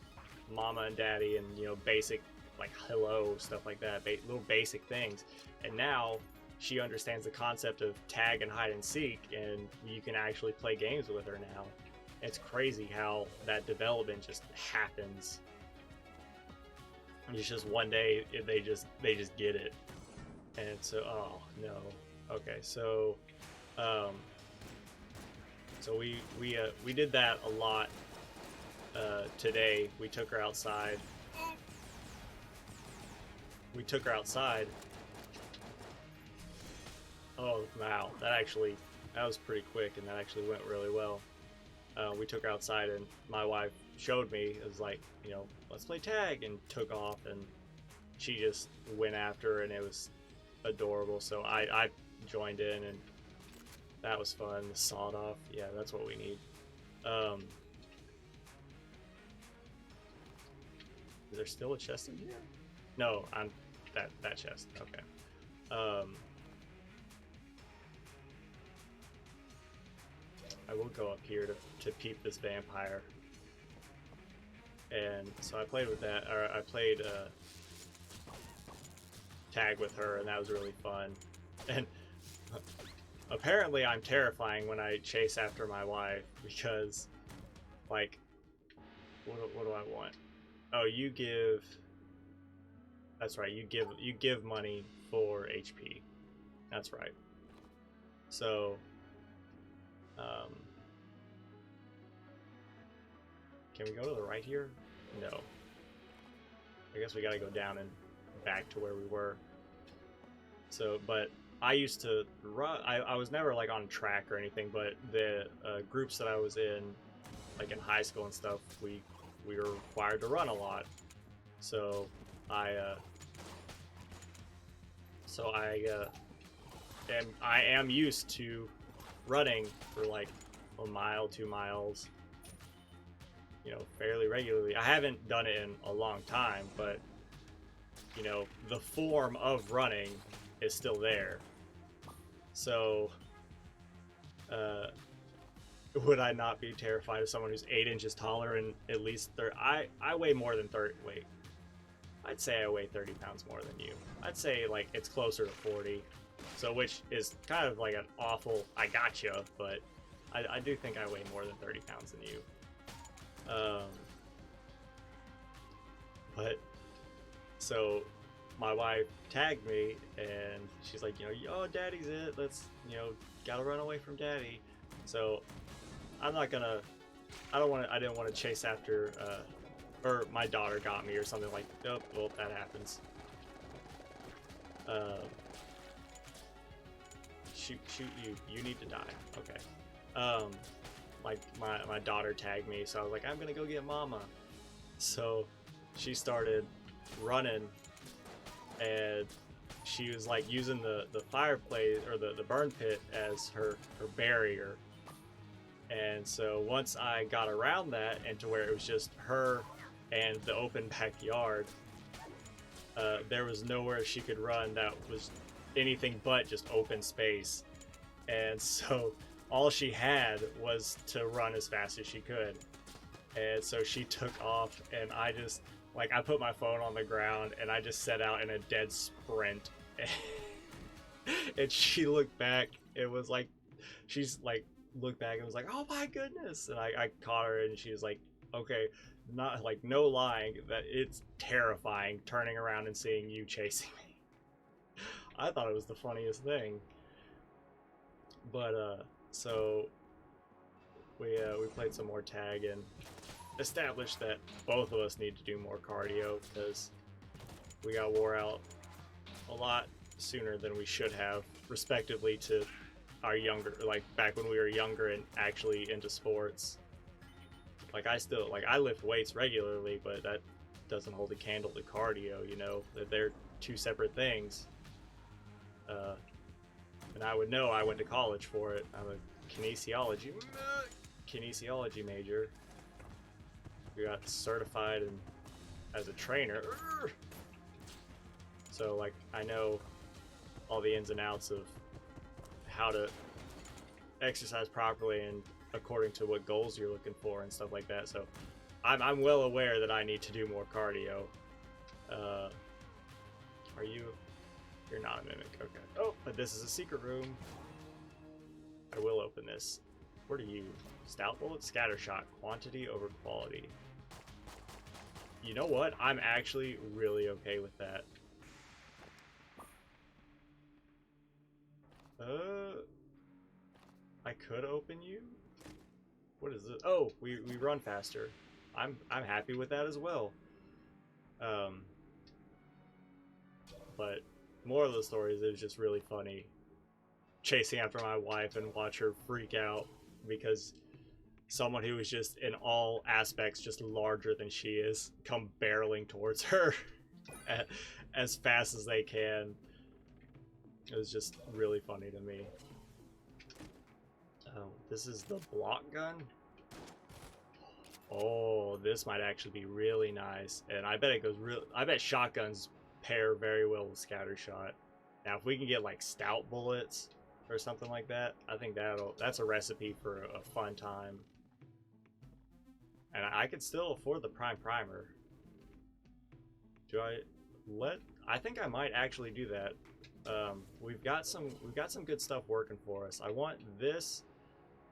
mama and daddy and, you know, basic like hello, stuff like that, little basic things. And now she understands the concept of tag and hide and seek, and you can actually play games with her now. It's crazy how that development just happens. It's just one day they just get it. And so, oh no. Okay, so so we did that a lot today. We took her outside. Oh wow, that was pretty quick, and that actually went really well. We took her outside, and my wife showed me, it was like, you know, let's play tag, and took off, and she just went after her, and it was adorable. So I joined in, and that was fun. The sawed off, yeah, that's what we need. Is there still a chest in here? No, I'm that chest. Okay. I will go up here to peep this vampire. And so I played with that, or I played tag with her, and that was really fun. And apparently I'm terrifying when I chase after my wife, because like, what do I want? Oh, you give, that's right, you give money for HP. That's right. So can we go to the right here? No. I guess we gotta go down and back to where we were. So, but I used to run, I was never like on track or anything, but the groups that I was in, like in high school and stuff, we were required to run a lot. So I am used to running for like a mile, 2 miles. you know, fairly regularly. I haven't done it in a long time, but you know, the form of running is still there. So, would I not be terrified of someone who's 8 inches taller and at least 30? I weigh more than 30. Wait, I'd say I weigh 30 pounds more than you. I'd say like it's closer to 40. So, which is kind of like an awful I gotcha, but I do think I weigh more than 30 pounds than you. But so my wife tagged me and she's like, you know, oh, daddy's it. Let's, you know, gotta run away from daddy. So I'm not gonna, I didn't want to chase after, or my daughter got me or something like, nope, well, that happens. Shoot you need to die. Okay. Like my daughter tagged me, so I was like, I'm gonna go get mama. So she started running and she was like using the fireplace or the burn pit as her barrier. And so once I got around that and to where it was just her and the open backyard, there was nowhere she could run that was anything but just open space. And so all she had was to run as fast as she could. And so she took off, and I just, like, I put my phone on the ground and I just set out in a dead sprint. And she looked back. It was like, she's like, looked back and was like, oh my goodness. And I caught her and she was like, okay, not like, no lying, that it's terrifying turning around and seeing you chasing me. I thought it was the funniest thing. But so we played some more tag and established that both of us need to do more cardio because we got wore out a lot sooner than we should have, respectively to our younger, like back when we were younger and actually into sports. Like I lift weights regularly, but that doesn't hold a candle to cardio, you know, that they're two separate things. And I would know, I went to college for it. I'm a kinesiology major. We got certified as a trainer. So like I know all the ins and outs of how to exercise properly and according to what goals you're looking for and stuff like that. So I'm well aware that I need to do more cardio. Are you? You're not a mimic. Okay. Oh, but this is a secret room. I will open this. What are you? Stout bullet, scatter shot, quantity over quality. You know what? I'm actually really okay with that. I could open you. What is it? Oh, we run faster. I'm happy with that as well. But moral of the story is it was just really funny chasing after my wife and watch her freak out because someone who is just in all aspects just larger than she is come barreling towards her as fast as they can. It was just really funny to me. Oh, this is the block gun? Oh, this might actually be really nice. And I bet it goes I bet shotguns pair very well with scatter shot. Now, if we can get like stout bullets or something like that, I think that's a recipe for a fun time. And I could still afford the prime primer. I think I might actually do that. We've got some good stuff working for us. I want this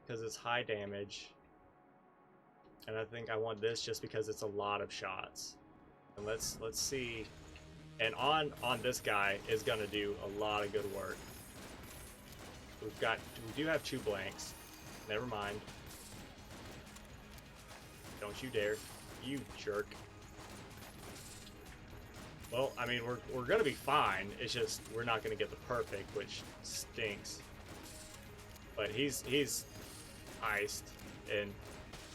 because it's high damage. And I think I want this just because it's a lot of shots. And let's see. And on this guy is gonna do a lot of good work. We do have 2 blanks. Never mind. Don't you dare. You jerk. Well, I mean, we're gonna be fine. It's just we're not gonna get the perfect, which stinks. But he's iced in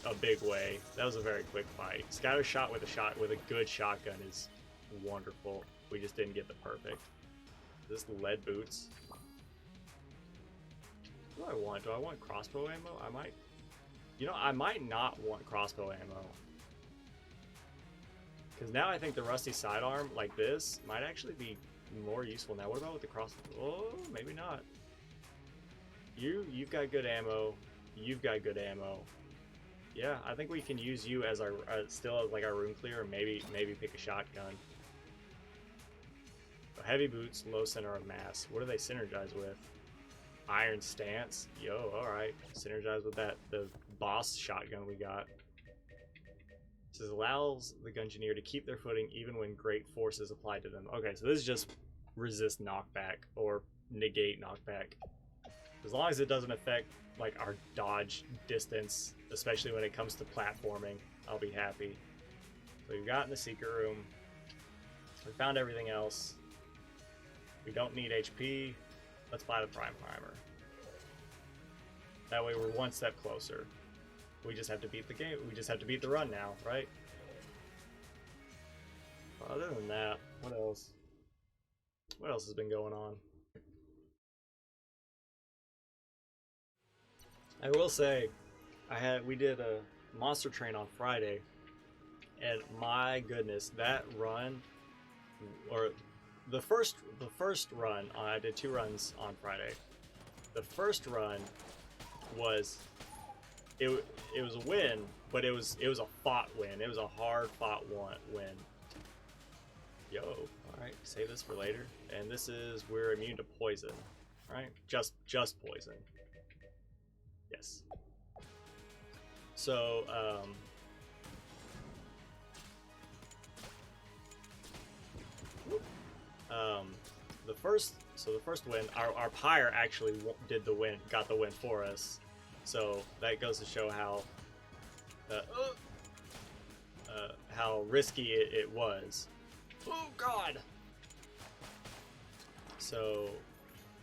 a big way. That was a very quick fight. Scatter shot with a good shotgun is wonderful. We just didn't get the perfect. Is this lead boots? What do I want? Do I want crossbow ammo? I might You know, I might not want crossbow ammo. Because now I think the rusty sidearm like this might actually be more useful now. What about with the crossbow? Oh, maybe not. You've got good ammo. You've got good ammo. Yeah, I think we can use you as our still as like our room clear, or maybe pick a shotgun. So heavy boots, low center of mass. What do they synergize with? Iron stance. Yo, all right. Synergize with the boss shotgun we got. This allows the Gungeoneer to keep their footing even when great force is applied to them. Okay, so this is just resist knockback or negate knockback. As long as it doesn't affect like our dodge distance, especially when it comes to platforming, I'll be happy. So we've got in the secret room. We found everything else. We don't need HP. Let's buy the prime primer. That way we're one step closer. We just have to beat the game. We just have to beat the run now, right? Other than that, what else? What else has been going on? I will say, we did a monster train on Friday, and my goodness, that run, or the first run, I did 2 runs on Friday. The first run was it was a win, but it was a fought win. It was a hard fought win. Yo, all right, save this for later. And this is we're immune to poison, right? Just poison. Yes. So the first win, our pyre actually got the win for us. So that goes to show how risky it was. Oh God! So,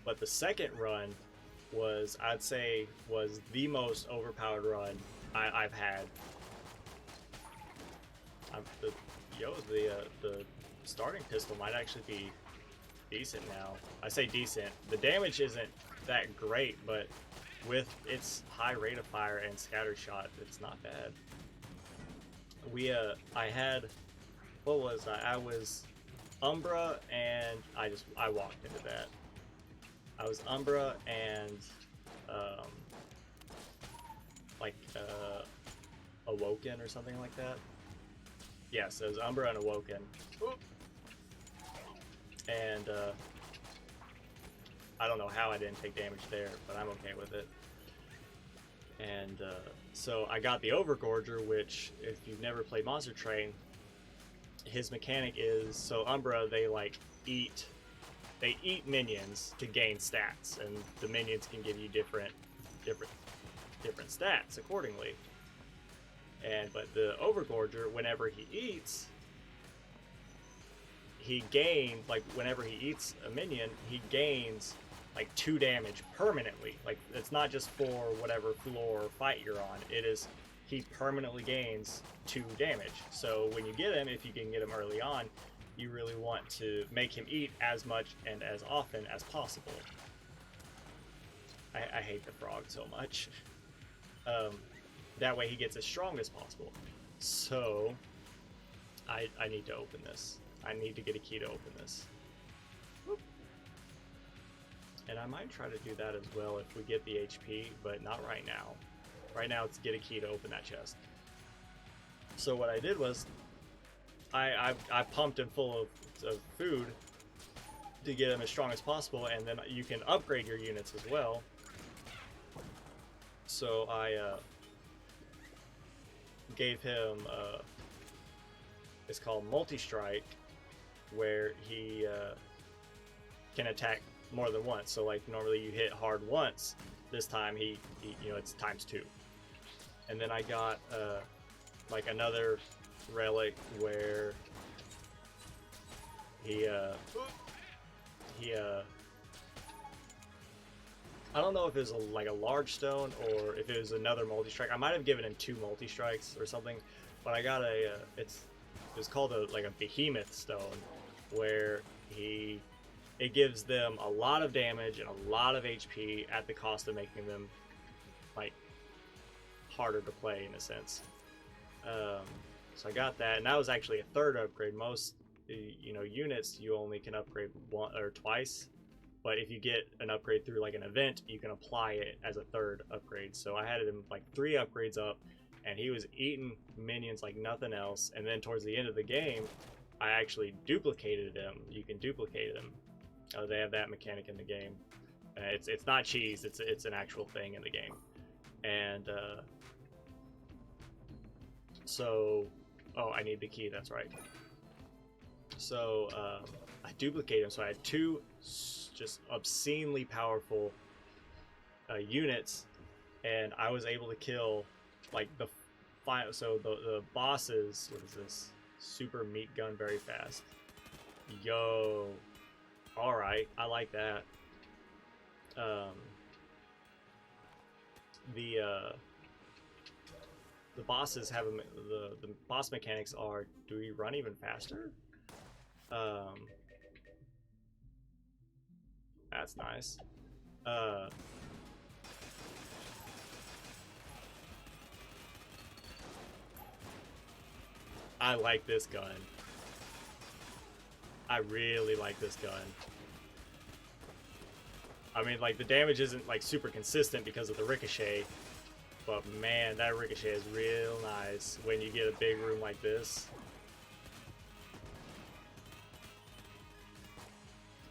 but the second run was, I'd say, was the most overpowered run I've had. The starting pistol might actually be decent now. I say decent. The damage isn't that great, but with its high rate of fire and scatter shot, it's not bad. I had, what was I? I was Umbra, and I walked into that. I was Umbra and Awoken or something like that. Yes, it was Umbra and Awoken. And I don't know how I didn't take damage there, but I'm okay with it. And so I got the Overgorger, which, if you've never played Monster Train, his mechanic is, so Umbra, they eat minions to gain stats, and the minions can give you different stats accordingly. But the Overgorger, whenever he eats, whenever he eats a minion, he gains 2 damage permanently. It's not just for whatever floor or fight you're on. It is, he permanently gains 2 damage. So when you get him, if you can get him early on, you really want to make him eat as much and as often as possible. I hate the frog so much. That way he gets as strong as possible. So I need to open this. I need to get a key to open this. Whoop. And I might try to do that as well if we get the HP, but not right now. Right now it's get a key to open that chest. So what I did was I pumped him full of food to get him as strong as possible, and then you can upgrade your units as well. So I gave him it's called multi-strike, where he can attack more than once. So normally you hit hard once, this time he it's ×2. And then I got another relic where he I don't know if it was a large stone or if it was another multi-strike. I might have given him 2 multi-strikes or something, but I got it was called a behemoth stone, where it gives them a lot of damage and a lot of HP at the cost of making them harder to play in a sense. So I got that, and that was actually a third upgrade. Most units you only can upgrade one or twice, but if you get an upgrade through like an event, you can apply it as a third upgrade. So I had him like 3 upgrades up, and he was eating minions like nothing else. And then towards the end of the game, I actually duplicated him. You can duplicate him. They have that mechanic in the game. It's not cheese. It's an actual thing in the game. And so, oh, I need the key. That's right. So I duplicated him. So I had 2 just obscenely powerful units, and I was able to kill like the bosses. What is this? Super meat gun very fast. Yo, all right, I like that. The bosses have the boss mechanics are, do we run even faster? That's nice. I like this gun. I really like this gun. I mean, like, the damage isn't like super consistent because of the ricochet, but man, that ricochet is real nice when you get a big room like this.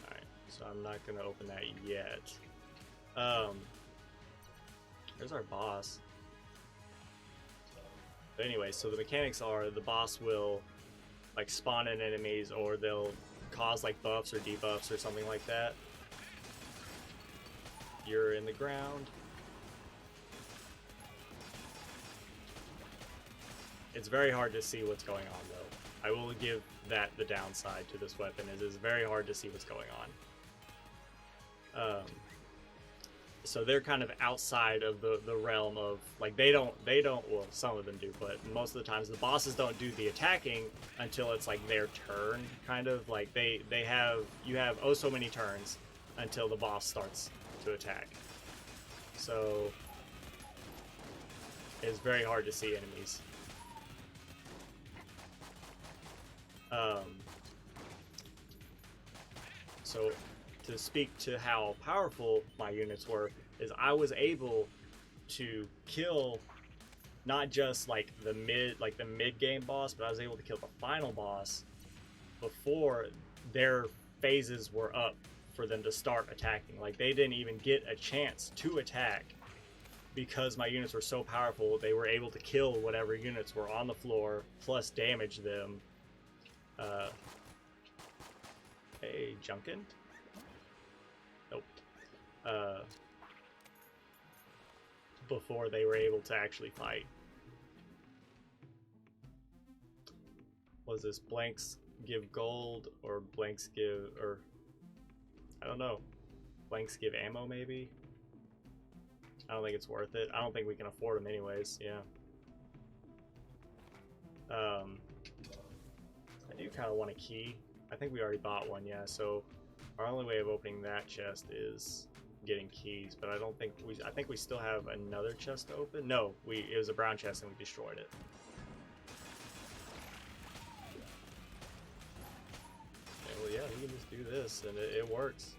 Alright, so I'm not gonna open that yet. There's our boss. But anyway, so the mechanics are the boss will like spawn in enemies, or they'll cause like buffs or debuffs or something like that. You're in the ground. It's very hard to see what's going on though. I will give that the downside to this weapon, is it's very hard to see what's going on. So they're kind of outside of the realm of, like, they don't, well, some of them do, but most of the times the bosses don't do the attacking until it's like their turn, kind of like you have oh so many turns until the boss starts to attack. So it's very hard to see enemies. So to speak to how powerful my units were, is I was able to kill not just like the mid game boss, but I was able to kill the final boss before their phases were up for them to start attacking. Like, they didn't even get a chance to attack because my units were so powerful. They were able to kill whatever units were on the floor plus damage them. Hey, Gungeon? Nope. Before they were able to actually fight. Was this blanks give gold, or blanks give, or I don't know, blanks give ammo maybe? I don't think it's worth it. I don't think we can afford them anyways. Yeah. I do kind of want a key. I think we already bought one, yeah, so our only way of opening that chest is getting keys, but I think we still have another chest to open. No, it was a brown chest and we destroyed it. Okay, well, yeah, we can just do this and it works.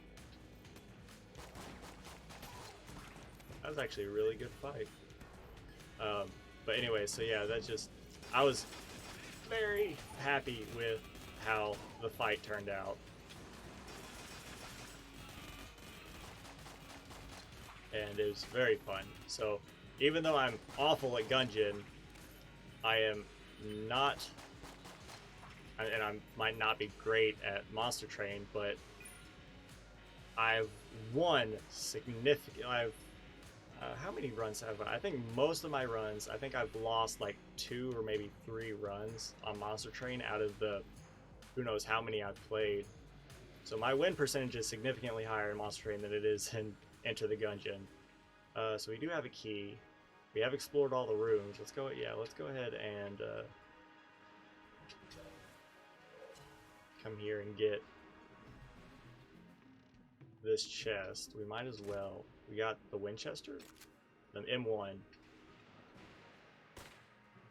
That was actually a really good fight. But anyway, so yeah, I was very happy with how the fight turned out. And it was very fun. So even though I'm awful at Gungeon, I am not, and I might not be great at Monster Train, but I've won significant. How many runs have I? I think most of my runs, I think I've lost like 2 or maybe 3 runs on Monster Train out of the who knows how many I've played. So my win percentage is significantly higher in Monster Train than it is in Enter the Gungeon. So we do have a key. We have explored all the rooms. Let's go ahead and come here and get this chest. We might as well. We got the Winchester, the M1.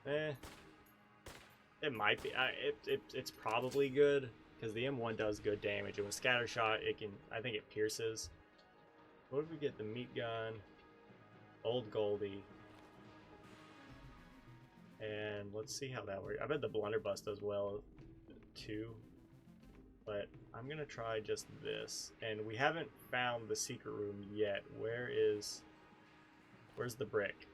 Eh, it might be. It's probably good because the M1 does good damage, and with scatter shot, it can. I think it pierces. What if we get the meat gun, old Goldie, and let's see how that works. I bet the blunderbuss does well too, but I'm gonna try just this. And we haven't found the secret room yet. Where's the brick?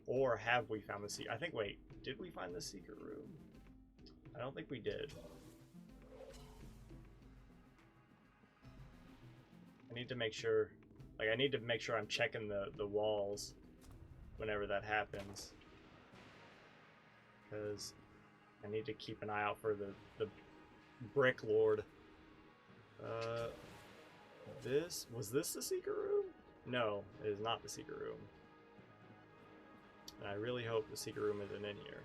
Or have we found the secret? I think. Wait, did we find the secret room? I don't think we did. I need to make sure. Like, I need to make sure I'm checking the walls whenever that happens, because I need to keep an eye out for the brick lord. Was this the secret room? No, it is not the secret room. And I really hope the secret room isn't in here.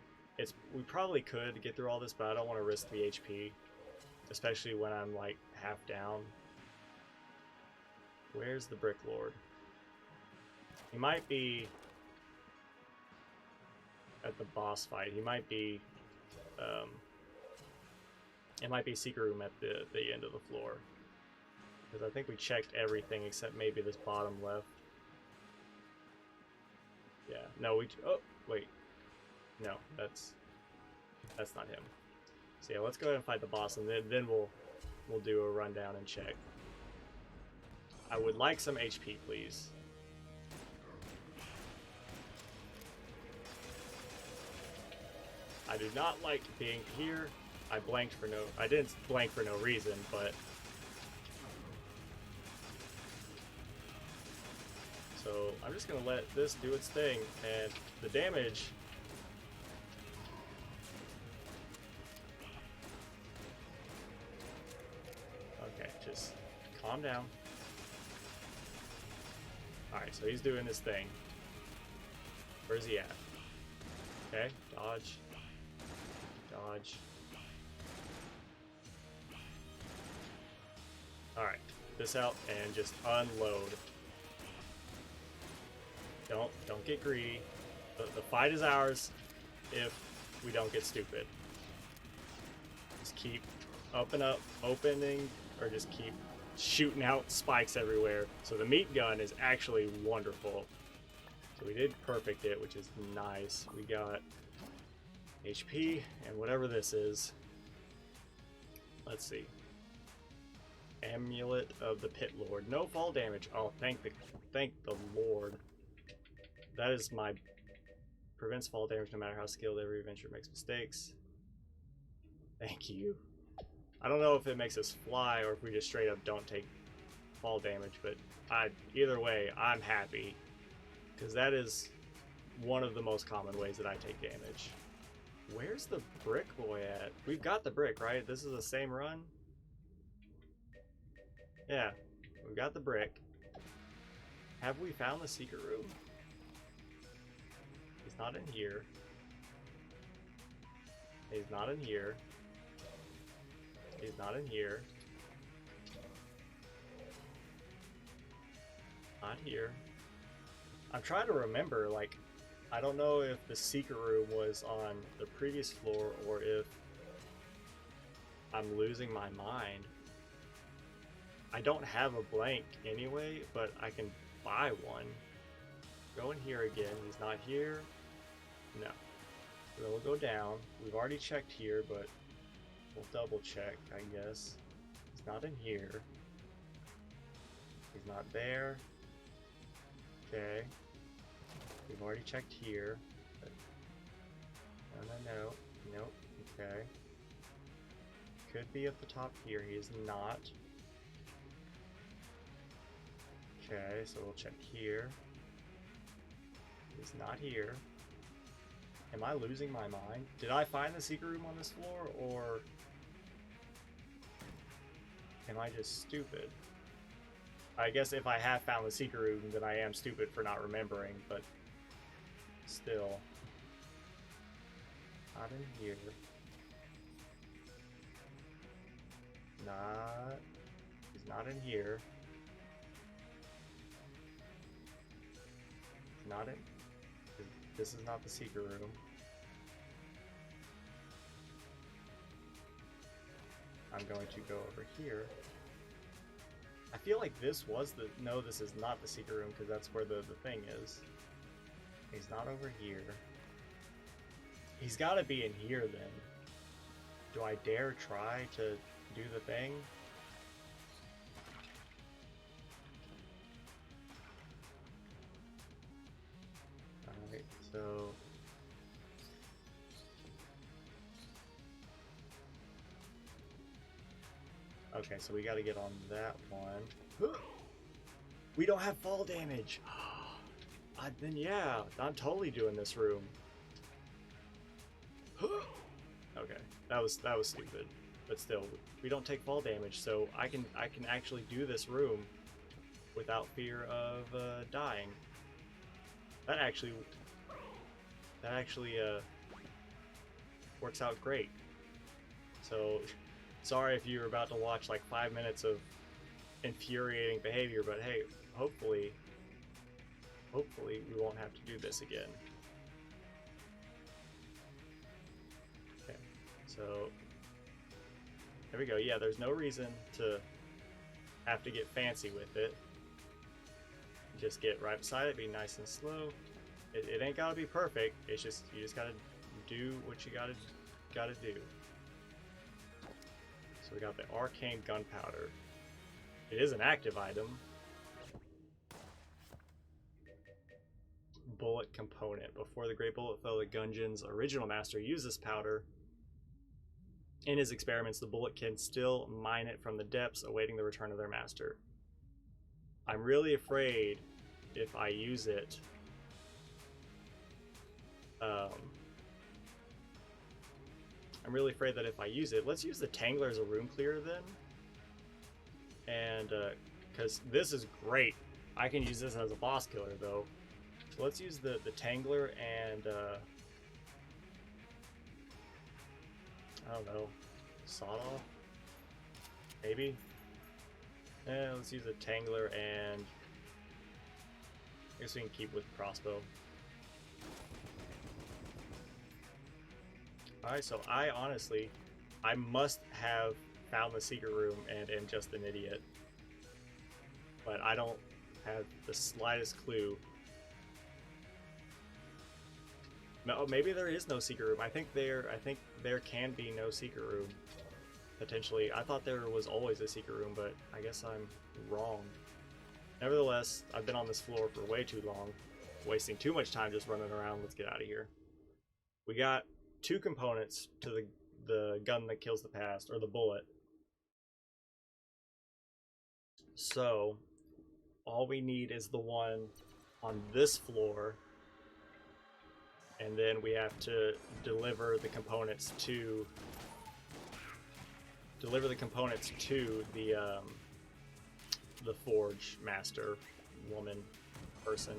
We probably could get through all this, but I don't want to risk the HP, especially when I'm like half down. Where's the brick lord? He might be at the boss fight. He might be it might be secret room at the end of the floor, because I think we checked everything except maybe this bottom left. Yeah, no, oh wait, no, that's not him. So yeah, let's go ahead and fight the boss, and then we'll do a rundown and check. I would like some HP, please. I do not like being here. I didn't blank for no reason, but so I'm just gonna let this do its thing, and the damage. Okay, just calm down. Alright, so he's doing his thing. Where's he at? Okay, dodge. Dodge. Alright, this out and just unload. Don't get greedy. The fight is ours if we don't get stupid. Just keep up and up, opening, or just keep shooting out spikes everywhere. So the meat gun is actually wonderful. So we did perfect it, which is nice. We got HP and whatever this is. Let's see. Amulet of the Pit Lord. No fall damage. Oh, thank the Lord. That is my prevents fall damage no matter how skilled. Every adventurer makes mistakes. Thank you. I don't know if it makes us fly or if we just straight up don't take fall damage, but either way, I'm happy, because that is one of the most common ways that I take damage. Where's the brick boy at? We've got the brick, right? This is the same run? Yeah, we've got the brick. Have we found the secret room? He's not in here. He's not in here. He's not in here. Not here. I'm trying to remember, like, I don't know if the secret room was on the previous floor or if I'm losing my mind. I don't have a blank anyway, but I can buy one. Go in here again. He's not here. No. So then we'll go down. We've already checked here, but we'll double check, I guess. He's not in here. He's not there. Okay. We've already checked here. No. Nope. Okay. Could be at the top here. He is not. Okay, so we'll check here. He's not here. Am I losing my mind? Did I find the secret room on this floor, or am I just stupid? I guess if I have found the secret room, then I am stupid for not remembering, but still. Not in here. He's not in here. He's not in. This is not the secret room. I'm going to go over here. I feel like this was the... No, this is not the secret room because that's where the thing is. He's not over here. He's got to be in here then. Do I dare try to do the thing? Alright, so... Okay, so we got to get on that one. We don't have fall damage. Then yeah, I'm totally doing this room. Okay, that was stupid, but still, we don't take fall damage, so I can actually do this room without fear of dying. That actually works out great. So. Sorry if you're about to watch like 5 minutes of infuriating behavior, but hey, hopefully we won't have to do this again. Okay, so there we go. Yeah, there's no reason to have to get fancy with it. Just get right beside it, be nice and slow. It ain't gotta be perfect. It's just you just gotta do what you gotta do. So we got the arcane gunpowder. It is an active item. Bullet component. Before the Great Bullet fell, the Gungeon's original master used this powder. In his experiments, the bullet can still mine it from the depths, awaiting the return of their master. I'm really afraid if I use it. I'm really afraid that if I use it, let's use the Tangler as a room clearer then. And, because this is great. I can use this as a boss killer though. So let's use the Tangler and, I don't know, sawed off? Maybe? Let's use the Tangler and I guess we can keep with crossbow. Alright, so I must have found the secret room and am just an idiot. But I don't have the slightest clue. No, maybe there is no secret room. I think there can be no secret room. Potentially. I thought there was always a secret room, but I guess I'm wrong. Nevertheless, I've been on this floor for way too long. Wasting too much time just running around. Let's get out of here. We got 2 components to the gun that kills the past, or the bullet. So, all we need is the one on this floor, and then we have to deliver the components to the forge master woman person.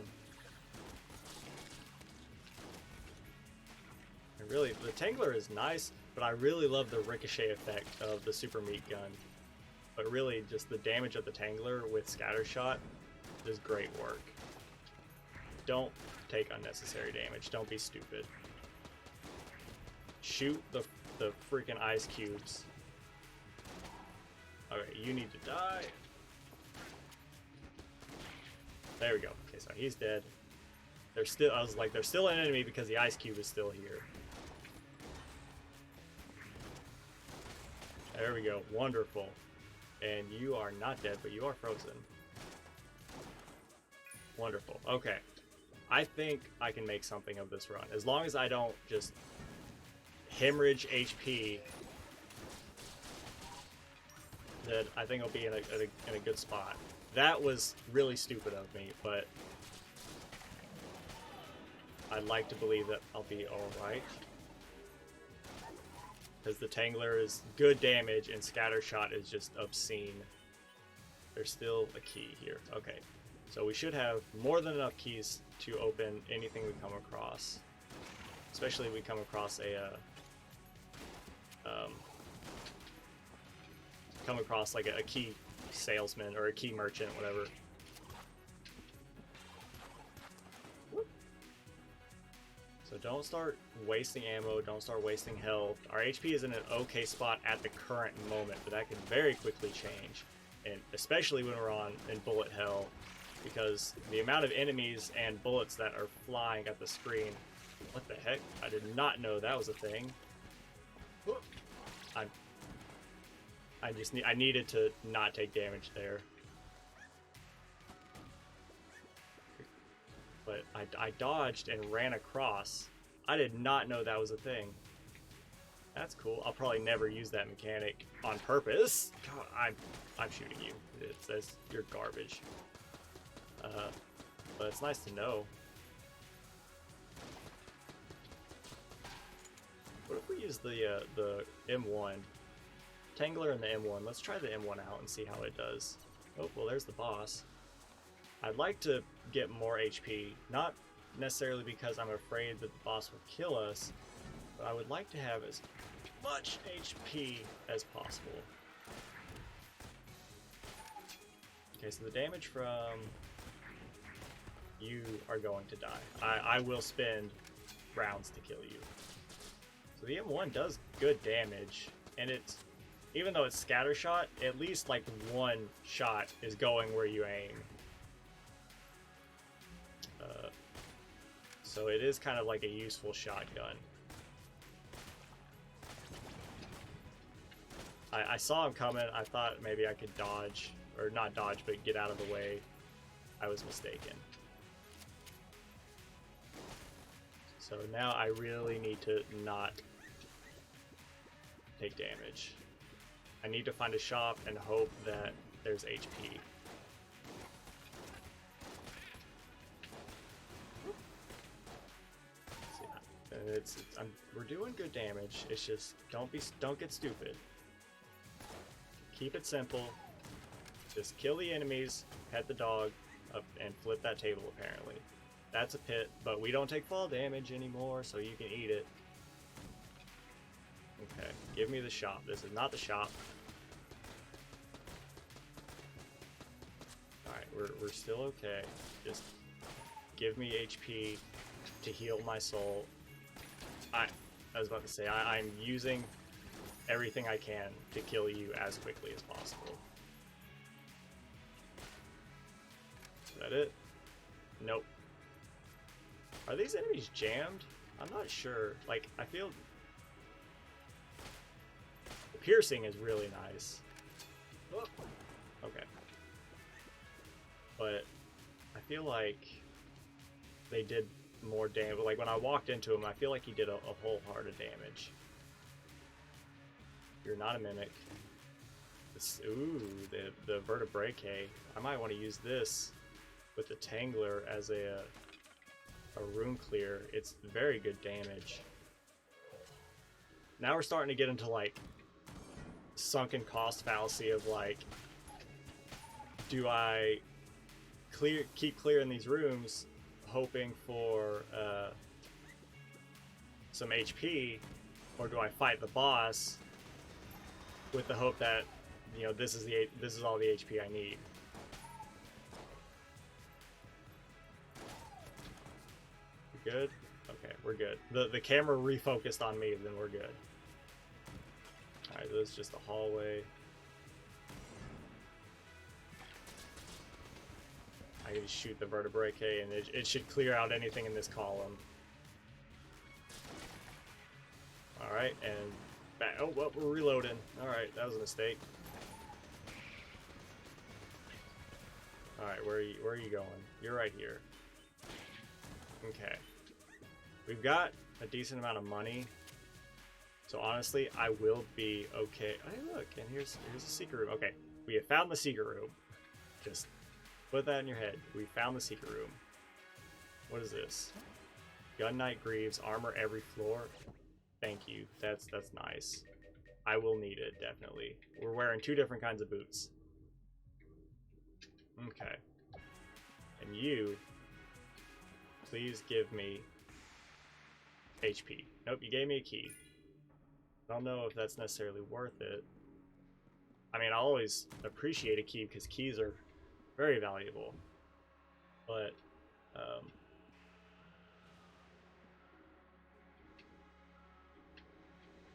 And really, the Tangler is nice, but I really love the ricochet effect of the super meat gun. But really, just the damage of the Tangler with scattershot is great work. Don't take unnecessary damage. Don't be stupid. Shoot the freaking ice cubes. Okay, you need to die. There we go. Okay, so he's dead. They're still. I was like, they're still an enemy because the ice cube is still here. There we go. Wonderful. And you are not dead, but you are frozen. Wonderful. Okay. I think I can make something of this run. As long as I don't just hemorrhage HP, then I think I'll be in a good spot. That was really stupid of me, but I'd like to believe that I'll be alright. Because the Tangler is good damage and Scattershot is just obscene. There's still a key here. Okay, so we should have more than enough keys to open anything we come across. Especially if we come across like a key salesman or a key merchant, whatever. So don't start wasting ammo, don't start wasting health. Our HP is in an okay spot at the current moment, but that can very quickly change. And especially when we're in bullet hell, because the amount of enemies and bullets that are flying at the screen. What the heck? I did not know that was a thing. I needed to not take damage there. But I dodged and ran across. I did not know that was a thing. That's cool. I'll probably never use that mechanic on purpose. God, I'm shooting you. It says you're garbage. But it's nice to know. What if we use the M1? Tangler and the M1. Let's try the M1 out and see how it does. Oh, well, there's the boss. I'd like to get more HP, not necessarily because I'm afraid that the boss will kill us, but I would like to have as much HP as possible. Okay, so the damage from you are going to die. I will spend rounds to kill you. So the M1 does good damage, and it's, even though it's scattershot, at least like one shot is going where you aim. So it is kind of like a useful shotgun. I saw him coming. I thought maybe I could dodge, or not dodge, but get out of the way. I was mistaken. So now I really need to not take damage. I need to find a shop and hope that there's HP. We're doing good damage. It's just don't get stupid. Keep it simple. Just kill the enemies, pet the dog, up and flip that table. Apparently, that's a pit, but we don't take fall damage anymore, so you can eat it. Okay, give me the shop. This is not the shop. All right, we're still okay. Just give me HP to heal my soul. I was about to say, I'm using everything I can to kill you as quickly as possible. Is that it? Nope. Are these enemies jammed? I'm not sure. Like, I feel... The piercing is really nice. Oh. Okay. But I feel like they did more damage. Like when I walked into him, I feel like he did a whole heart of damage. You're not a mimic. Ooh, the vertebrae. I might want to use this with the Tangler as a rune clear. It's very good damage. Now we're starting to get into like sunken cost fallacy of like, do I keep clearing these rooms hoping for some HP, or do I fight the boss with the hope that, you know, this is all the HP I need? We good? Okay, we're good. The camera refocused on me, then we're good. Alright, this is just a hallway. I can just shoot the vertebrae and it should clear out anything in this column. Alright, and back. Oh, well, we're reloading. Alright, that was a mistake. Alright, where are you going? You're right here. Okay. We've got a decent amount of money. So honestly, I will be okay. Hey, look, and here's a secret room. Okay, we have found the secret room. Just put that in your head. We found the secret room. What is this? Gun Knight Greaves, armor every floor. Thank you. That's nice. I will need it, definitely. We're wearing two different kinds of boots. Okay. And you, please give me HP. Nope, you gave me a key. I don't know if that's necessarily worth it. I mean, I always appreciate a key because keys are very valuable. But,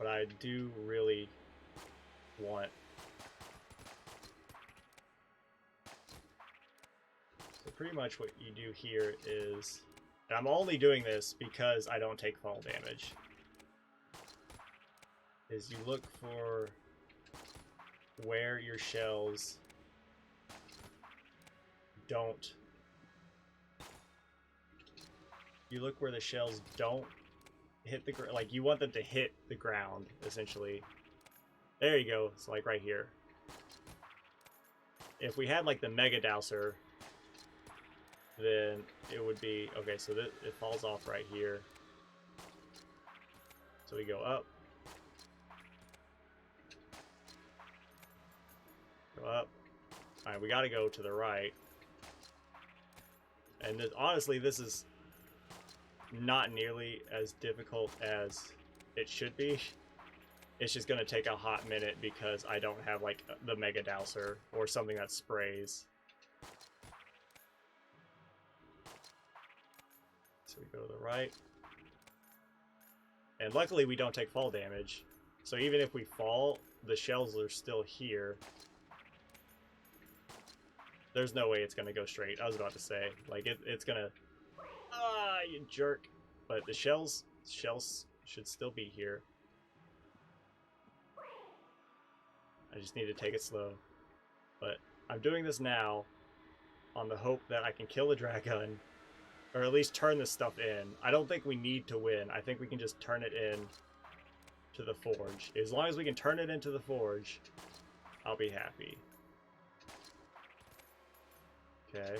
I do really want. So pretty much what you do here is, and I'm only doing this because I don't take fall damage, is you look for where your shells don't. You look where the shells don't hit the ground. Like, you want them to hit the ground, essentially. There you go. It's like right here. If we had like the Mega Dowser, then it would be okay. So that it falls off right here. So we go up, go up. All right, we got to go to the right. And honestly, this is not nearly as difficult as it should be. It's just gonna take a hot minute because I don't have like the Mega Dowser or something that sprays. So we go to the right. And luckily we don't take fall damage. So even if we fall, the shells are still here. There's no way it's gonna go straight. I was about to say, like, it's gonna... Ah, you jerk. But the shells should still be here. I just need to take it slow. But I'm doing this now on the hope that I can kill the dragon, or at least turn this stuff in. I don't think we need to win. I think we can just turn it in to the forge. As long as we can turn it into the forge, I'll be happy. Okay.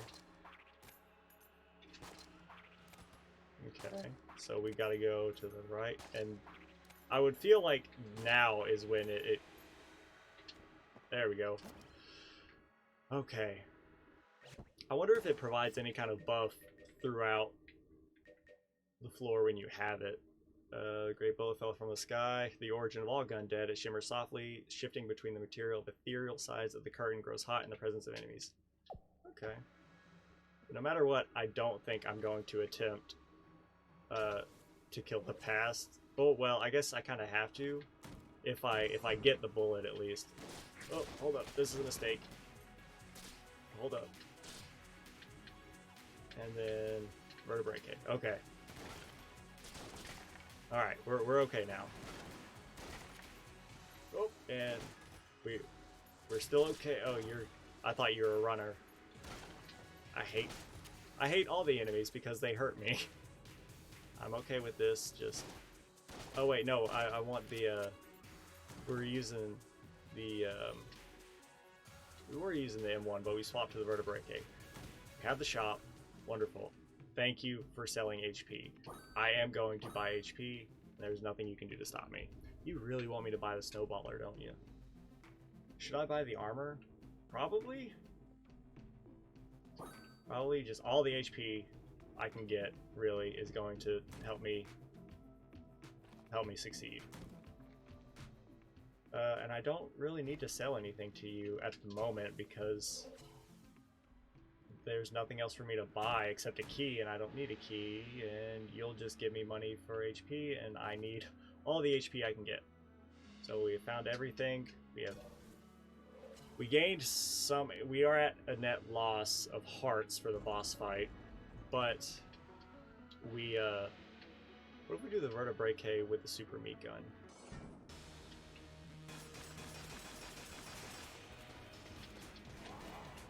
Okay, so we gotta go to the right, and I would feel like now is when it there we go. Okay. I wonder if it provides any kind of buff throughout the floor when you have it. Great bullet fell from the sky. The origin of all gun dead. It shimmers softly, shifting between the material. The ethereal sides of the curtain grows hot in the presence of enemies. Okay. No matter what, I don't think I'm going to attempt to kill the past. Oh, well, I guess I kind of have to. If I get the bullet, at least. Oh, hold up. This is a mistake. Hold up. And then vertebrae kick. Okay. All right, we're okay now. Oh, and we're still okay. Oh, I thought you were a runner. I hate all the enemies because they hurt me. I'm okay with this. Just. Oh wait, no. I want the. We're using the. We were using the M1, but we swapped to the vertebrae cake. We have the shop. Wonderful. Thank you for selling HP. I am going to buy HP. There's nothing you can do to stop me. You really want me to buy the snowballer, don't you? Should I buy the armor? Probably. Probably just all the HP I can get really is going to help me succeed. And I don't really need to sell anything to you at the moment because there's nothing else for me to buy except a key, and I don't need a key, and you'll just give me money for HP, and I need all the HP I can get. So we have found everything. We gained some. We are at a net loss of hearts for the boss fight, but we what if we do the vertebrae K with the super meat gun?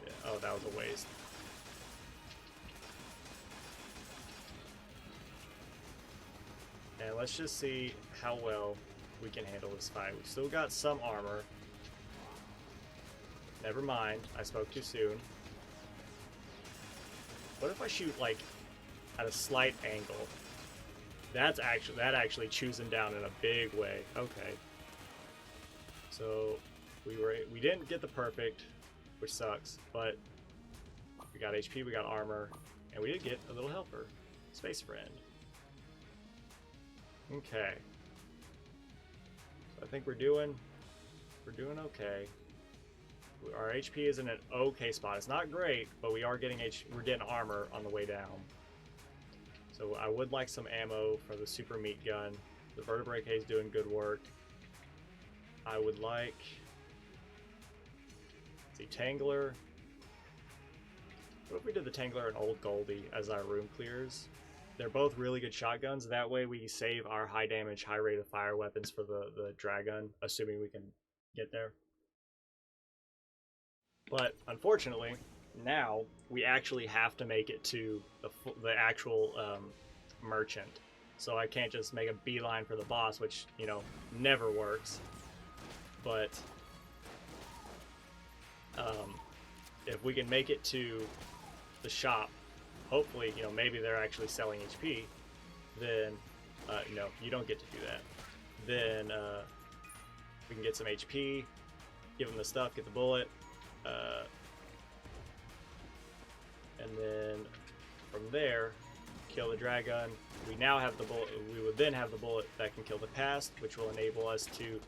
Yeah, oh, that was a waste. And let's just see how well we can handle this fight. We've still got some armor. Never mind, I spoke too soon. What if I shoot, like, at a slight angle? That actually chews him down in a big way. Okay. So we didn't get the perfect, which sucks, but we got HP, we got armor, and we did get a little helper, space friend. Okay. So I think we're doing okay. Our HP is in an okay spot. It's not great, but we're getting armor on the way down. So I would like some ammo for the super meat gun. The vertebrae K is doing good work. I would like, let's see, Tangler. What if we did the Tangler and Old Goldie as our room clears? They're both really good shotguns. That way we save our high damage, high rate of fire weapons for the Dragon, assuming we can get there. But unfortunately, now we actually have to make it to the actual merchant. So I can't just make a beeline for the boss, which, you know, never works. But if we can make it to the shop, hopefully, you know, maybe they're actually selling HP, then, no, you don't get to do that. Then we can get some HP, give them the stuff, get the bullet, and then from there, kill the Dragon. We now have the bullet. We would then have the bullet that can kill the past, which will enable us to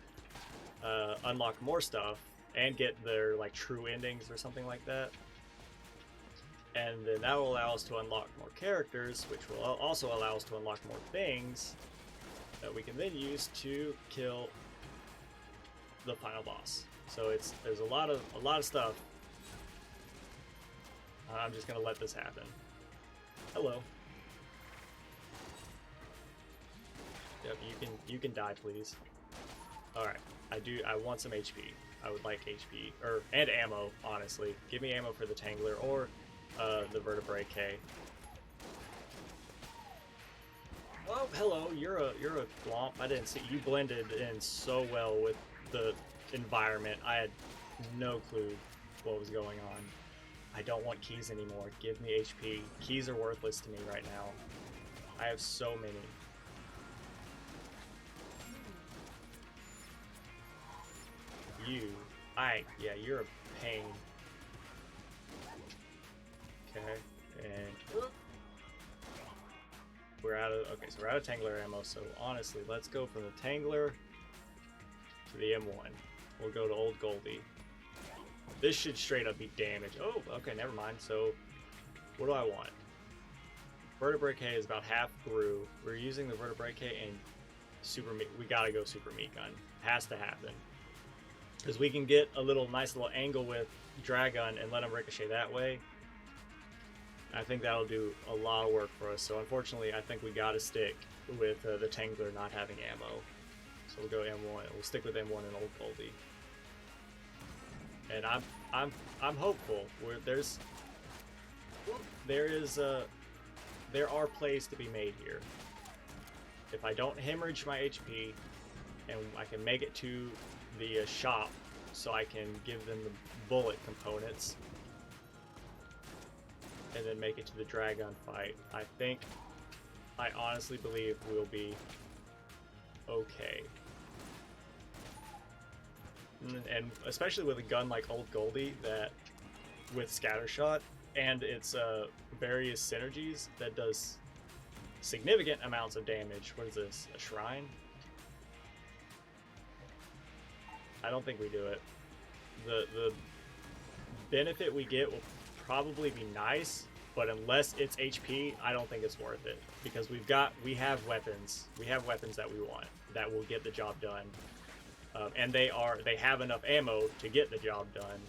unlock more stuff and get their like true endings or something like that. And then that will allow us to unlock more characters, which will also allow us to unlock more things that we can then use to kill the final boss. So there's a lot of stuff. I'm just gonna let this happen. Hello. Yep, you can die, please. All right, I want some HP. I would like HP and ammo. Honestly, give me ammo for the Tangler or the Vertebrae K. Oh, hello. You're a glomp. I didn't see you blended in so well with the environment. I had no clue what was going on. I don't want keys anymore. Give me HP. Keys are worthless to me right now. I have so many. Yeah, you're a pain. Okay, and we're out of, okay, so we're out of Tangler ammo, so honestly, let's go from the Tangler to the M1. We'll go to Old Goldie. This should straight up be damage. Oh, okay, never mind. So, what do I want? Vertebrae K is about half through. We're using the Vertebrae K and Super Meat. We gotta go Super Meat Gun. Has to happen. Because we can get a nice little angle with Dragon and let him ricochet that way. I think that'll do a lot of work for us. So unfortunately, I think we gotta stick with the Tangler not having ammo. So we'll go M1. We'll stick with M1 and Old Goldie. And I'm hopeful. There are plays to be made here. If I don't hemorrhage my HP, and I can make it to the shop, so I can give them the bullet components, and then make it to the Dragon fight, I honestly believe we'll be okay. And especially with a gun like Old Goldie, that with Scattershot and its various synergies, that does significant amounts of damage. What is this? A shrine? I don't think we do it. The benefit we get will probably be nice, but unless it's HP, I don't think it's worth it, because we have weapons. We have weapons that we want that will get the job done. And they have enough ammo to get the job done.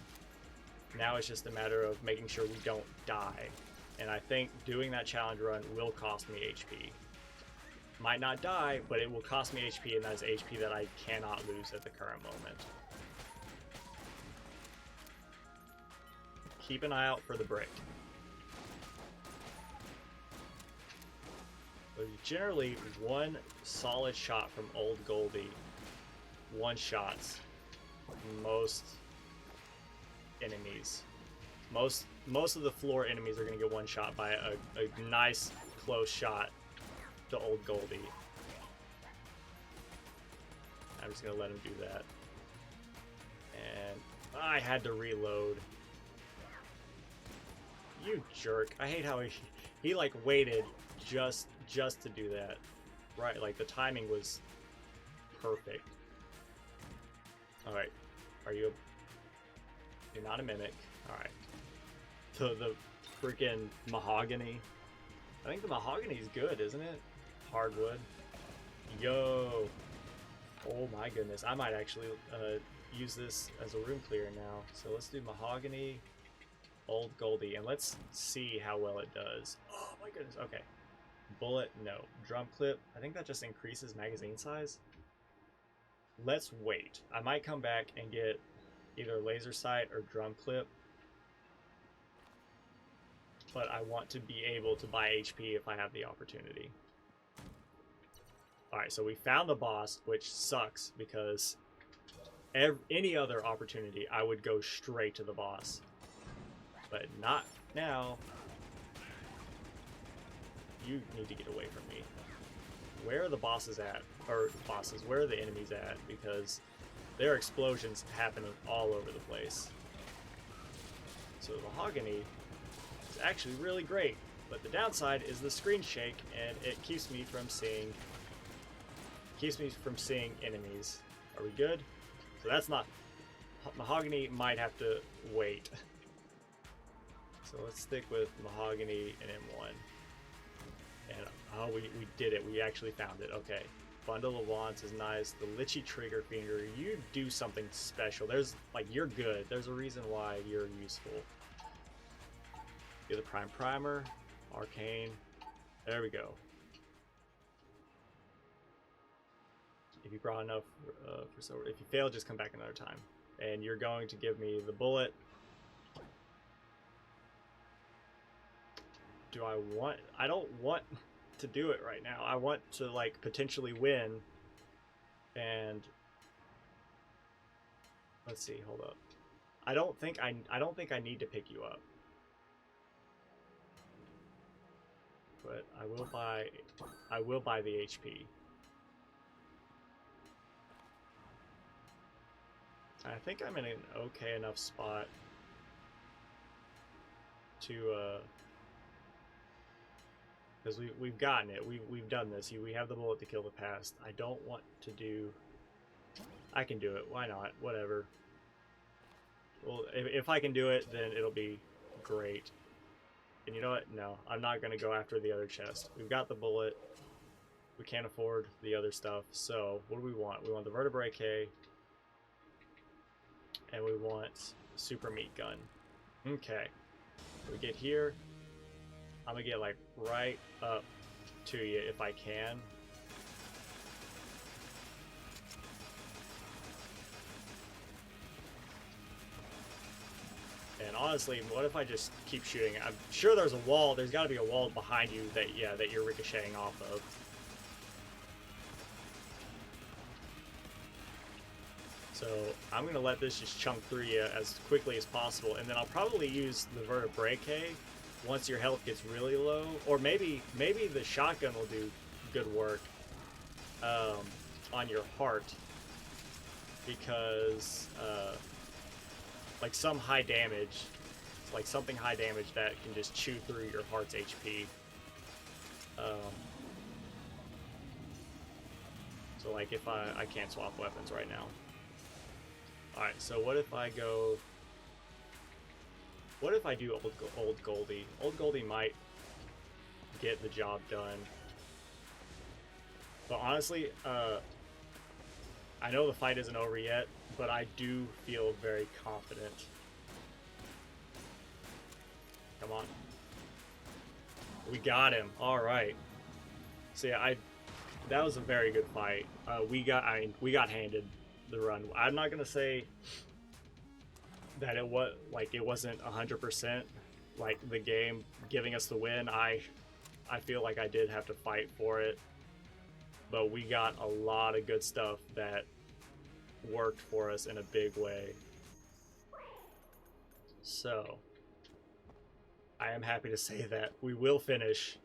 Now it's just a matter of making sure we don't die. And I think doing that challenge run will cost me HP. Might not die, but it will cost me HP, and that is HP that I cannot lose at the current moment. Keep an eye out for the brick. But generally, one solid shot from Old Goldie one-shots most enemies. Most of the floor enemies are going to get one shot by a nice close shot to Old Goldie. I'm just going to let him do that. And I had to reload. You jerk. I hate how he like waited just to do that. Right, like the timing was perfect. Alright, you're not a mimic. Alright. So the freaking mahogany. I think the mahogany is good, isn't it? Hardwood. Yo. Oh my goodness, I might actually use this as a room clear now. So let's do Mahogany, Old Goldie, and let's see how well it does. Oh my goodness, okay. Bullet, no. Drum clip, I think that just increases magazine size. Let's wait. I might come back and get either laser sight or drum clip. But I want to be able to buy HP if I have the opportunity. Alright, so we found the boss, which sucks because any other opportunity I would go straight to the boss. But not now. You need to get away from me. Where are the bosses at? Or bosses, where are the enemies at? Because there are explosions happening all over the place. So the Mahogany is actually really great. But the downside is the screen shake, and it keeps me from seeing enemies. Are we good? So that's not... Mahogany might have to wait. So let's stick with Mahogany and M1. And oh, we did it. We actually found it. Okay. Bundle of Wands is nice. The Lichy Trigger Finger, you do something special. There's, like, you're good. There's a reason why you're useful. Get the Prime Primer. Arcane. There we go. If you brought enough if you fail, just come back another time. And you're going to give me the bullet. I don't want to do it right now. I want to, like, potentially win. And let's see, hold up. I don't think I need to pick you up. But I will buy the HP. I think I'm in an okay enough spot to because we've gotten it. We've done this. We have the bullet to kill the past. I don't want to do... I can do it. Why not? Whatever. Well, if I can do it, then it'll be great. And you know what? No, I'm not going to go after the other chest. We've got the bullet. We can't afford the other stuff. So, what do we want? We want the Vertebrae K. And we want Super Meat Gun. Okay. We get here. I'm gonna get, like, right up to you if I can. And honestly, what if I just keep shooting? I'm sure there's a wall. There's got to be a wall behind you that you're ricocheting off of. So I'm gonna let this just chunk through you as quickly as possible, and then I'll probably use the Vertebrae K once your health gets really low, or maybe the shotgun will do good work on your heart, because like some high damage, like something high damage that can just chew through your heart's HP. So like if I can't swap weapons right now. Alright, so what if I go... What if I do Old Goldie? Old Goldie might get the job done. But honestly, I know the fight isn't over yet, but I do feel very confident. Come on. We got him. Alright. So yeah, that was a very good fight. We got handed the run. I'm not gonna say that it wasn't 100% like the game giving us the win. I feel like I did have to fight for it, but we got a lot of good stuff that worked for us in a big way. So I am happy to say that we will finish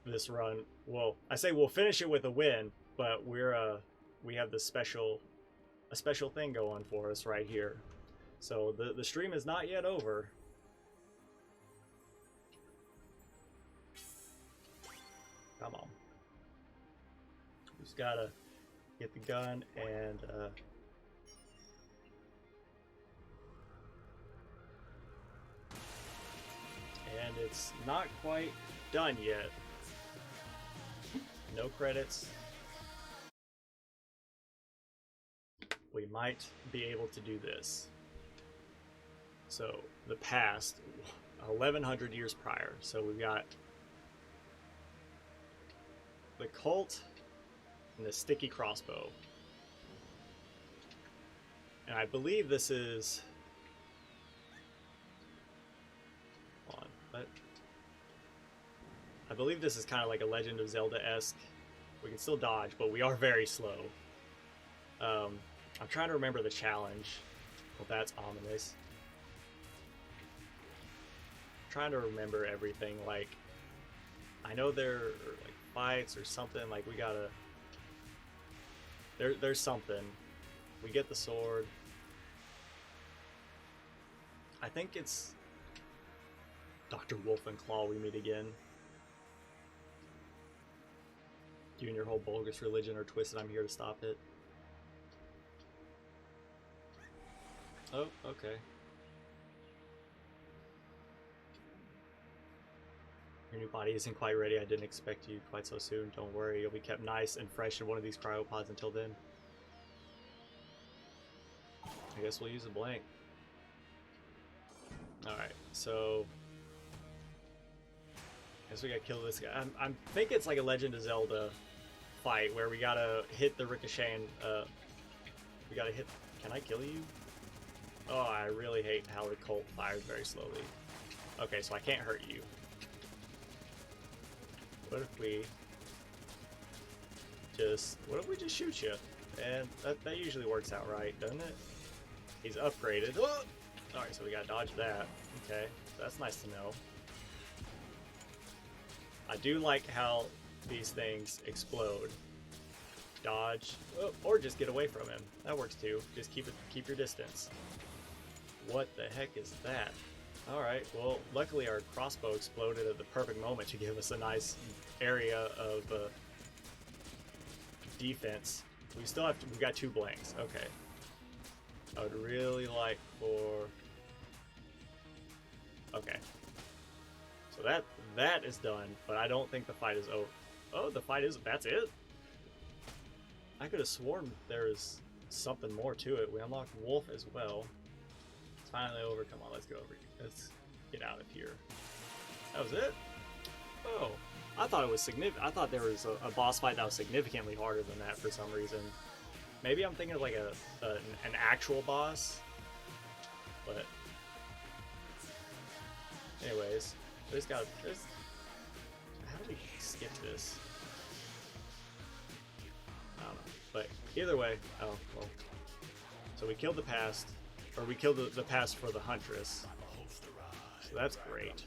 this run. Well, I say we'll finish it with a win, but we have this a special thing going for us right here. So the stream is not yet over. Come on. Just gotta get the gun and it's not quite done yet. No credits. we might be able to do this. So the past 1100 years prior. So we've got the Colt and the sticky crossbow. And I believe this is... Hold on, what? I believe this is kind of like a Legend of Zelda-esque. We can still dodge, but we are very slow. I'm trying to remember the challenge. Well, that's ominous. I'm trying to remember everything. Like, I know there are like fights or something. Like, we gotta... There's something. We get the sword. I think it's Dr. Wolfenclaw we meet again. You and your whole bogus religion are twisted. I'm here to stop it. Oh, okay. Your new body isn't quite ready. I didn't expect you quite so soon. Don't worry, you'll be kept nice and fresh in one of these cryopods until then. I guess we'll use a blank. Alright, so... I guess we gotta kill this guy. I think it's like a Legend of Zelda fight where we gotta hit the ricochet and, we gotta hit... Can I kill you? Oh, I really hate how the Colt fires very slowly. Okay, so I can't hurt you. What if we just... What if we just shoot you? And that usually works out right, doesn't it? He's upgraded. Oh! Alright, so we gotta dodge that. Okay, that's nice to know. I do like how these things explode. Dodge, or just get away from him. That works too. Just keep your distance. What the heck is that? Alright, well, luckily our crossbow exploded at the perfect moment to give us a nice area of defense. We still have to, we've got 2 blanks. Okay. I would really like for... Okay. So that is done, but I don't think the fight is over. Oh, the fight is... That's it? I could have sworn there's something more to it. We unlocked Wolf as well. It's finally over. Come on, let's go over here. Let's get out of here. That was it? Oh. I thought it was significant. I thought there was a boss fight that was significantly harder than that for some reason. Maybe I'm thinking of like an actual boss. But... Anyways. There's how do we skip this? I don't know. But either way, oh, well. So we killed the past, or we killed the past for the Huntress. So that's great.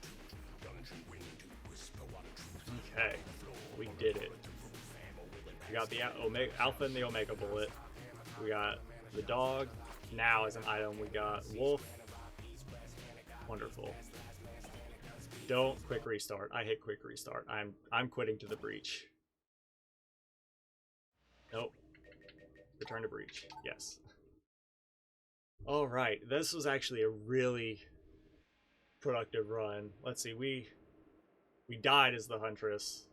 Okay, we did it. We got the Alpha and the Omega bullet. We got the dog. Now as an item, we got Wolf. Wonderful. Don't quick restart. I hate quick restart. I'm quitting to the breach. Nope. Return to breach. Yes. All right. This was actually a really productive run. Let's see. We died as the Huntress,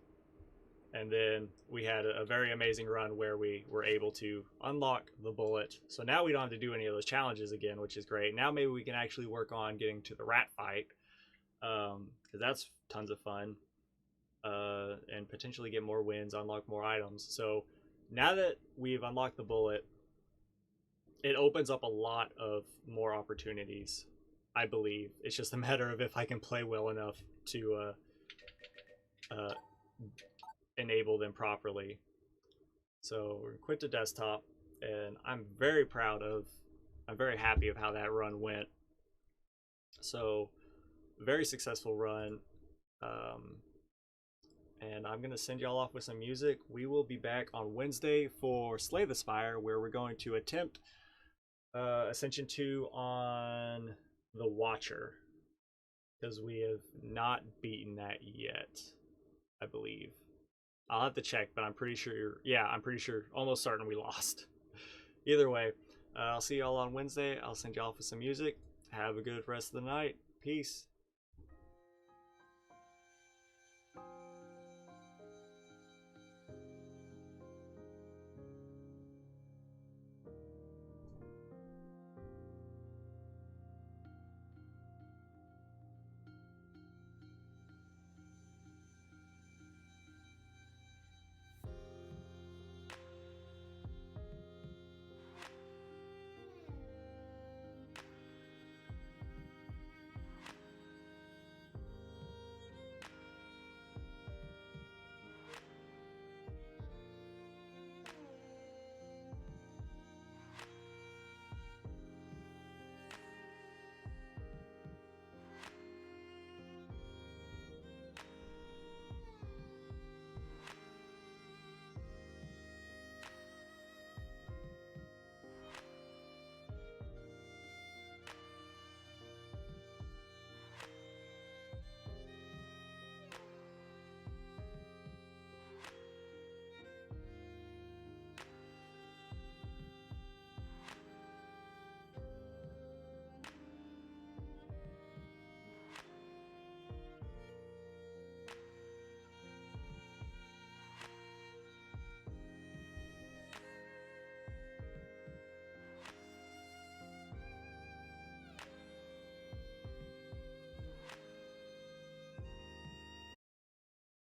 and then we had a very amazing run where we were able to unlock the bullet. So now we don't have to do any of those challenges again, which is great. Now maybe we can actually work on getting to the rat fight. Because that's tons of fun, and potentially get more wins, unlock more items. So now that we've unlocked the bullet, it opens up a lot of more opportunities, I believe. It's just a matter of if I can play well enough to enable them properly. So we're quit to desktop, and I'm very happy of how that run went. So very successful run, and I'm gonna send y'all off with some music. We will be back on Wednesday for Slay the Spire, where we're going to attempt Ascension 2 on the Watcher, because we have not beaten that yet, I believe. I'll have to check, but I'm pretty sure, yeah, I'm pretty sure, almost certain we lost. Either way, I'll see y'all on Wednesday. I'll send y'all off with some music. Have a good rest of the night. Peace.